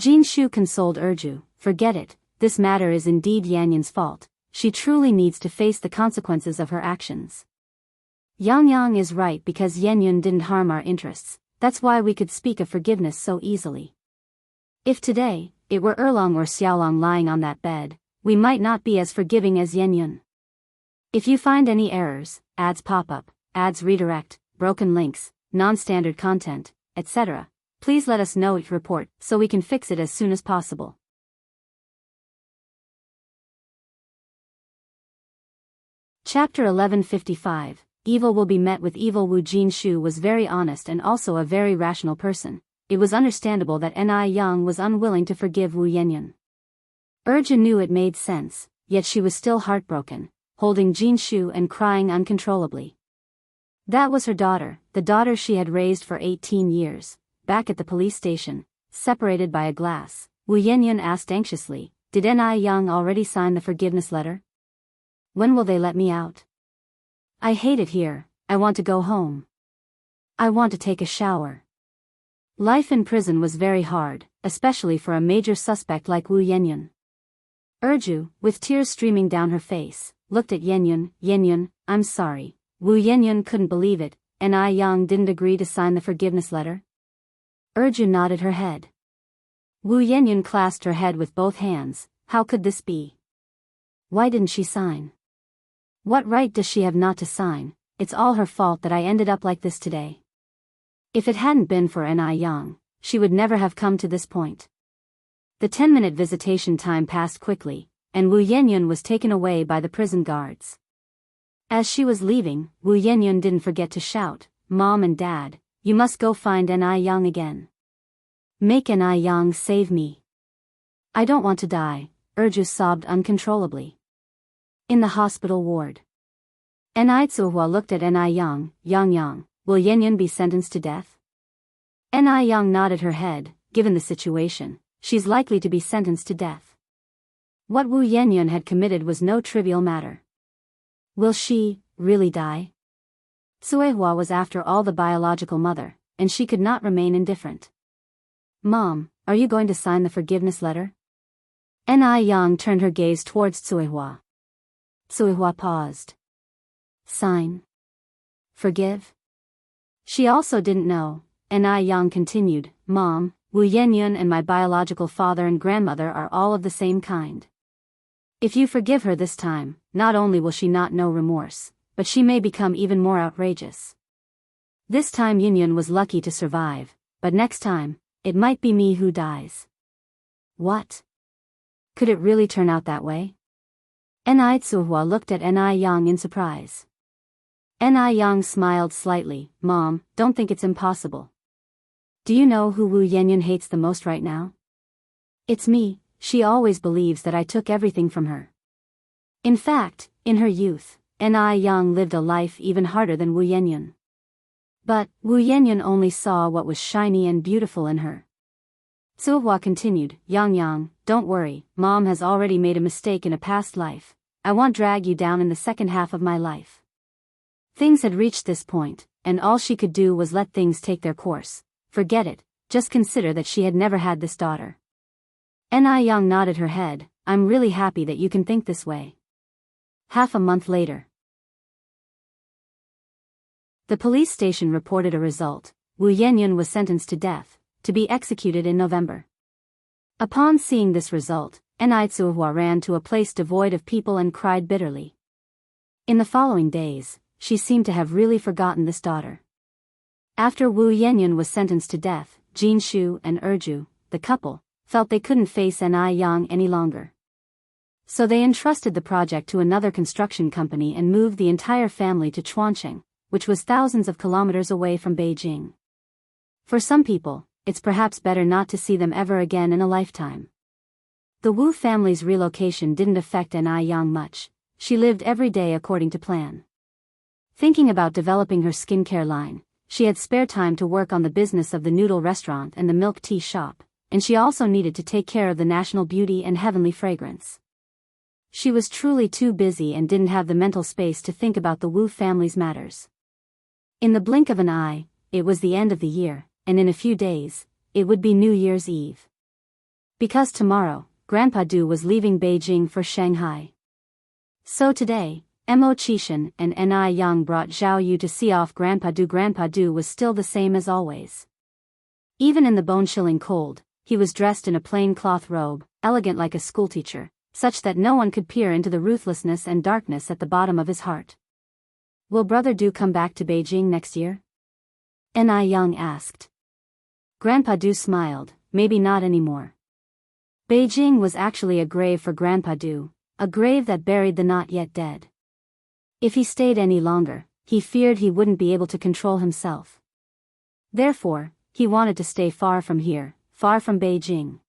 [SPEAKER 1] Jinshu consoled Erju, forget it, this matter is indeed Yanyan's fault, she truly needs to face the consequences of her actions. Yang is right because Yanyan didn't harm our interests, that's why we could speak of forgiveness so easily. If today, it were Erlong or Xiaolong lying on that bed, we might not be as forgiving as Yanyan. If you find any errors, ads pop up, ads redirect, broken links, non-standard content, etc., please let us know each report so we can fix it as soon as possible. Chapter 1155, Evil will be met with evil. Wu Jinshu was very honest and also a very rational person. It was understandable that Ni Yang was unwilling to forgive Wu Yanyan. Erju knew it made sense, yet she was still heartbroken, holding Jinshu and crying uncontrollably. That was her daughter, the daughter she had raised for 18 years. Back at the police station, separated by a glass, Wu Yanyan asked anxiously, did Ni Yang already sign the forgiveness letter? When will they let me out? I hate it here, I want to go home. I want to take a shower. Life in prison was very hard, especially for a major suspect like Wu Yanyan. Erju, with tears streaming down her face, looked at Yanyan. Yanyan, I'm sorry. Wu Yanyan couldn't believe it, Ni Yang didn't agree to sign the forgiveness letter? Erju nodded her head. Wu Yanyan clasped her head with both hands, how could this be? Why didn't she sign? What right does she have not to sign? It's all her fault that I ended up like this today. If it hadn't been for Ni Yang, she would never have come to this point. The 10-minute visitation time passed quickly, and Wu Yanyan was taken away by the prison guards. As she was leaving, Wu Yanyan didn't forget to shout, Mom and Dad, you must go find Ni Yang again. Make Ni Yang save me. I don't want to die, Erju sobbed uncontrollably. In the hospital ward. Ni Tsuhua looked at Ni Yang. Yang, will Yanyan be sentenced to death? Ni Yang nodded her head, given the situation, she's likely to be sentenced to death. What Wu Yanyan had committed was no trivial matter. Will she really die? Tsuehua was after all the biological mother, and she could not remain indifferent. Mom, are you going to sign the forgiveness letter? Ni Yang turned her gaze towards Tsuehua. Tsuehua paused. Sign. Forgive? She also didn't know, Ni Yang continued, Mom, Wu Yanyan and my biological father and grandmother are all of the same kind. If you forgive her this time, not only will she not know remorse, but she may become even more outrageous. This time Yanyan was lucky to survive, but next time, it might be me who dies. What? Could it really turn out that way? Ni Tsuhua looked at Ni Yang in surprise. Ni Yang smiled slightly, Mom, don't think it's impossible. Do you know who Wu Yanyan hates the most right now? It's me, she always believes that I took everything from her. In fact, in her youth, Ni Yang lived a life even harder than Wu Yanyan. But, Wu Yanyan only saw what was shiny and beautiful in her. Tsuhua continued, Yang, don't worry, Mom has already made a mistake in a past life. I won't drag you down in the second half of my life. Things had reached this point, and all she could do was let things take their course. Forget it, just consider that she had never had this daughter. Ni Yang nodded her head, I'm really happy that you can think this way. Half a month later. The police station reported a result. Wu Yenyun was sentenced to death, to be executed in November. Upon seeing this result, Enitsuhua ran to a place devoid of people and cried bitterly. In the following days, she seemed to have really forgotten this daughter. After Wu Yenyun was sentenced to death, Jin Shu and Erju, the couple, felt they couldn't face Ni Yang any longer. So they entrusted the project to another construction company and moved the entire family to Chuancheng, which was thousands of kilometers away from Beijing. For some people, it's perhaps better not to see them ever again in a lifetime. The Wu family's relocation didn't affect Ni Yang much. She lived every day according to plan. Thinking about developing her skincare line, she had spare time to work on the business of the noodle restaurant and the milk tea shop, and she also needed to take care of the national beauty and heavenly fragrance. She was truly too busy and didn't have the mental space to think about the Wu family's matters. In the blink of an eye, it was the end of the year, and in a few days, it would be New Year's Eve. Because tomorrow, Grandpa Du was leaving Beijing for Shanghai. So today, Mo Qishan and Ni Yang brought Zhao Yu to see off Grandpa Du. Grandpa Du was still the same as always. Even in the bone-chilling cold, he was dressed in a plain cloth robe, elegant like a schoolteacher, such that no one could peer into the ruthlessness and darkness at the bottom of his heart. Will Brother Du come back to Beijing next year? Ni Yang asked. Grandpa Du smiled, maybe not anymore. Beijing was actually a grave for Grandpa Du, a grave that buried the not yet dead. If he stayed any longer, he feared he wouldn't be able to control himself. Therefore, he wanted to stay far from here, far from Beijing.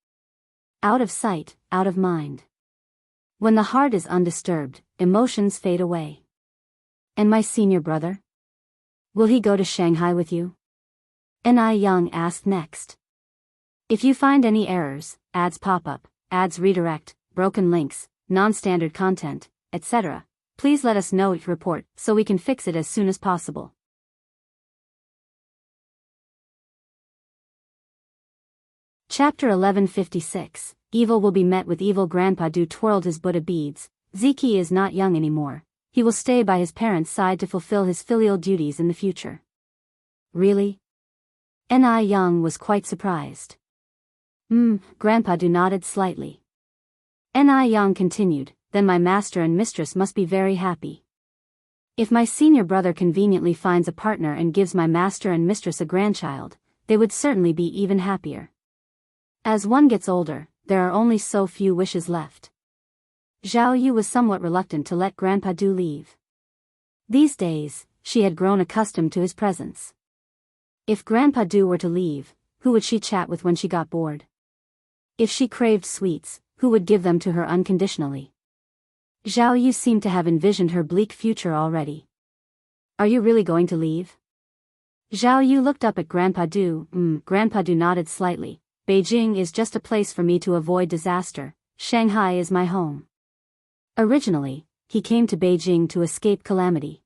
[SPEAKER 1] Out of sight, out of mind. When the heart is undisturbed, emotions fade away. And my senior brother? Will he go to Shanghai with you? Ni Yang asked next. If you find any errors, ads pop up, ads redirect, broken links, non-standard content, etc., please let us know your report so we can fix it as soon as possible. Chapter 1156. Evil will be met with evil. Grandpa Du twirled his Buddha beads. Ziki is not young anymore. He will stay by his parents' side to fulfill his filial duties in the future. Really? Ni Yang was quite surprised. Grandpa Du nodded slightly. Ni Yang continued, then my master and mistress must be very happy. If my senior brother conveniently finds a partner and gives my master and mistress a grandchild, they would certainly be even happier. As one gets older, there are only so few wishes left. Zhao Yu was somewhat reluctant to let Grandpa Du leave. These days, she had grown accustomed to his presence. If Grandpa Du were to leave, who would she chat with when she got bored? If she craved sweets, who would give them to her unconditionally? Zhao Yu seemed to have envisioned her bleak future already. Are you really going to leave? Zhao Yu looked up at Grandpa Du. Grandpa Du nodded slightly. Beijing is just a place for me to avoid disaster. Shanghai is my home. Originally, he came to Beijing to escape calamity.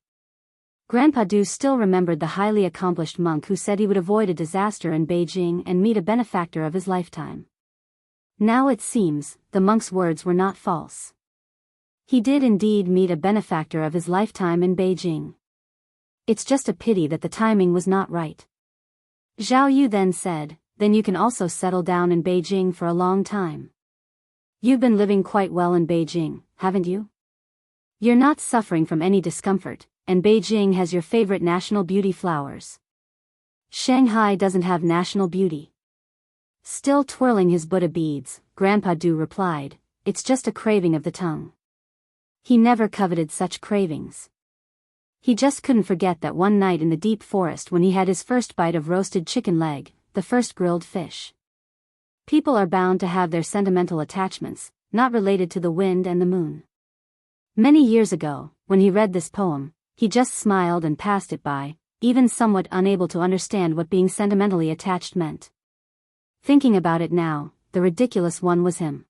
[SPEAKER 1] Grandpa Du still remembered the highly accomplished monk who said he would avoid a disaster in Beijing and meet a benefactor of his lifetime. Now it seems, the monk's words were not false. He did indeed meet a benefactor of his lifetime in Beijing. It's just a pity that the timing was not right. Zhao Yu then said, then you can also settle down in Beijing for a long time. You've been living quite well in Beijing, haven't you? You're not suffering from any discomfort, and Beijing has your favorite national beauty flowers. Shanghai doesn't have national beauty. Still twirling his Buddha beads, Grandpa Du replied, it's just a craving of the tongue. He never coveted such cravings. He just couldn't forget that one night in the deep forest when he had his first bite of roasted chicken leg, the first grilled fish. People are bound to have their sentimental attachments, not related to the wind and the moon. Many years ago, when he read this poem, he just smiled and passed it by, even somewhat unable to understand what being sentimentally attached meant. Thinking about it now, the ridiculous one was him.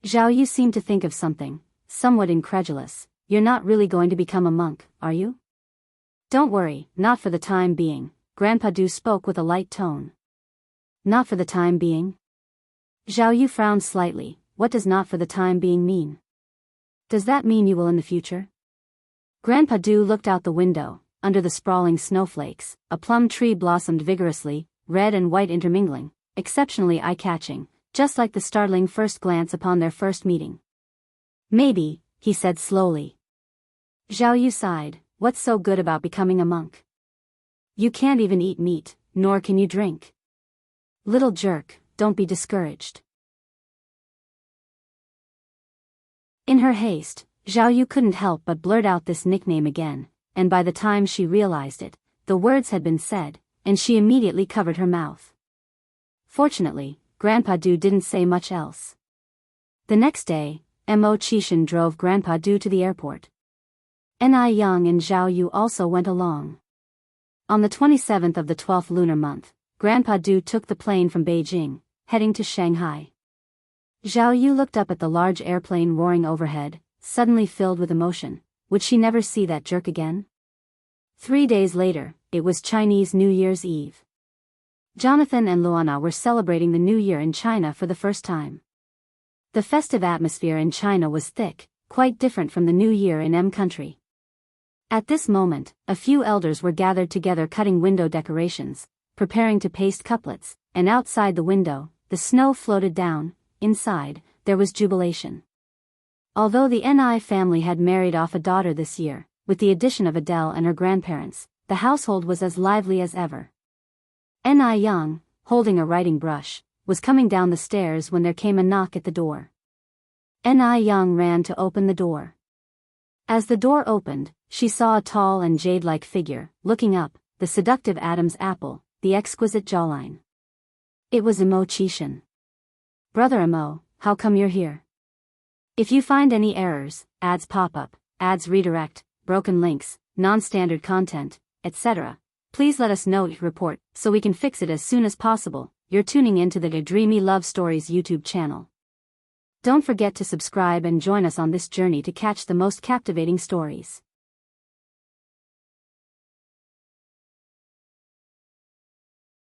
[SPEAKER 1] Zhao Yu seemed to think of something, somewhat incredulous. You're not really going to become a monk, are you? Don't worry, not for the time being, Grandpa Du spoke with a light tone. Not for the time being? Zhao Yu frowned slightly. what does not for the time being mean? Does that mean you will in the future? Grandpa Du looked out the window. Under the sprawling snowflakes, a plum tree blossomed vigorously, red and white intermingling, exceptionally eye-catching, just like the startling first glance upon their first meeting. Maybe, he said slowly. Zhao Yu sighed, what's so good about becoming a monk? You can't even eat meat, nor can you drink. Little jerk, don't be discouraged. In her haste, Zhao Yu couldn't help but blurt out this nickname again, and by the time she realized it, the words had been said, and she immediately covered her mouth. Fortunately, Grandpa Du didn't say much else. The next day, Mo Qishan drove Grandpa Du to the airport. Ni Yang and Zhao Yu also went along. On the 27th of the 12th lunar month, Grandpa Du took the plane from Beijing, heading to Shanghai. Zhao Yu looked up at the large airplane roaring overhead, suddenly filled with emotion. Would she never see that jerk again? 3 days later, it was Chinese New Year's Eve. Jonathan and Luana were celebrating the New Year in China for the first time. The festive atmosphere in China was thick, quite different from the New Year in M country. At this moment, a few elders were gathered together cutting window decorations, preparing to paste couplets, and outside the window, the snow floated down. Inside, there was jubilation. Although the Ni family had married off a daughter this year, with the addition of Adele and her grandparents, the household was as lively as ever. Ni Yang, holding a writing brush, was coming down the stairs when there came a knock at the door. Ni Yang ran to open the door. As the door opened, she saw a tall and jade-like figure, looking up, the seductive Adam's apple, the exquisite jawline. It was Mo Qishan. Brother Mo, how come you're here? If you find any errors, ads pop up, ads redirect, broken links, non-standard content, etc., please let us know, report, so we can fix it as soon as possible. You're tuning into the Dreamy Love Stories YouTube channel. Don't forget to subscribe and join us on this journey to catch the most captivating stories.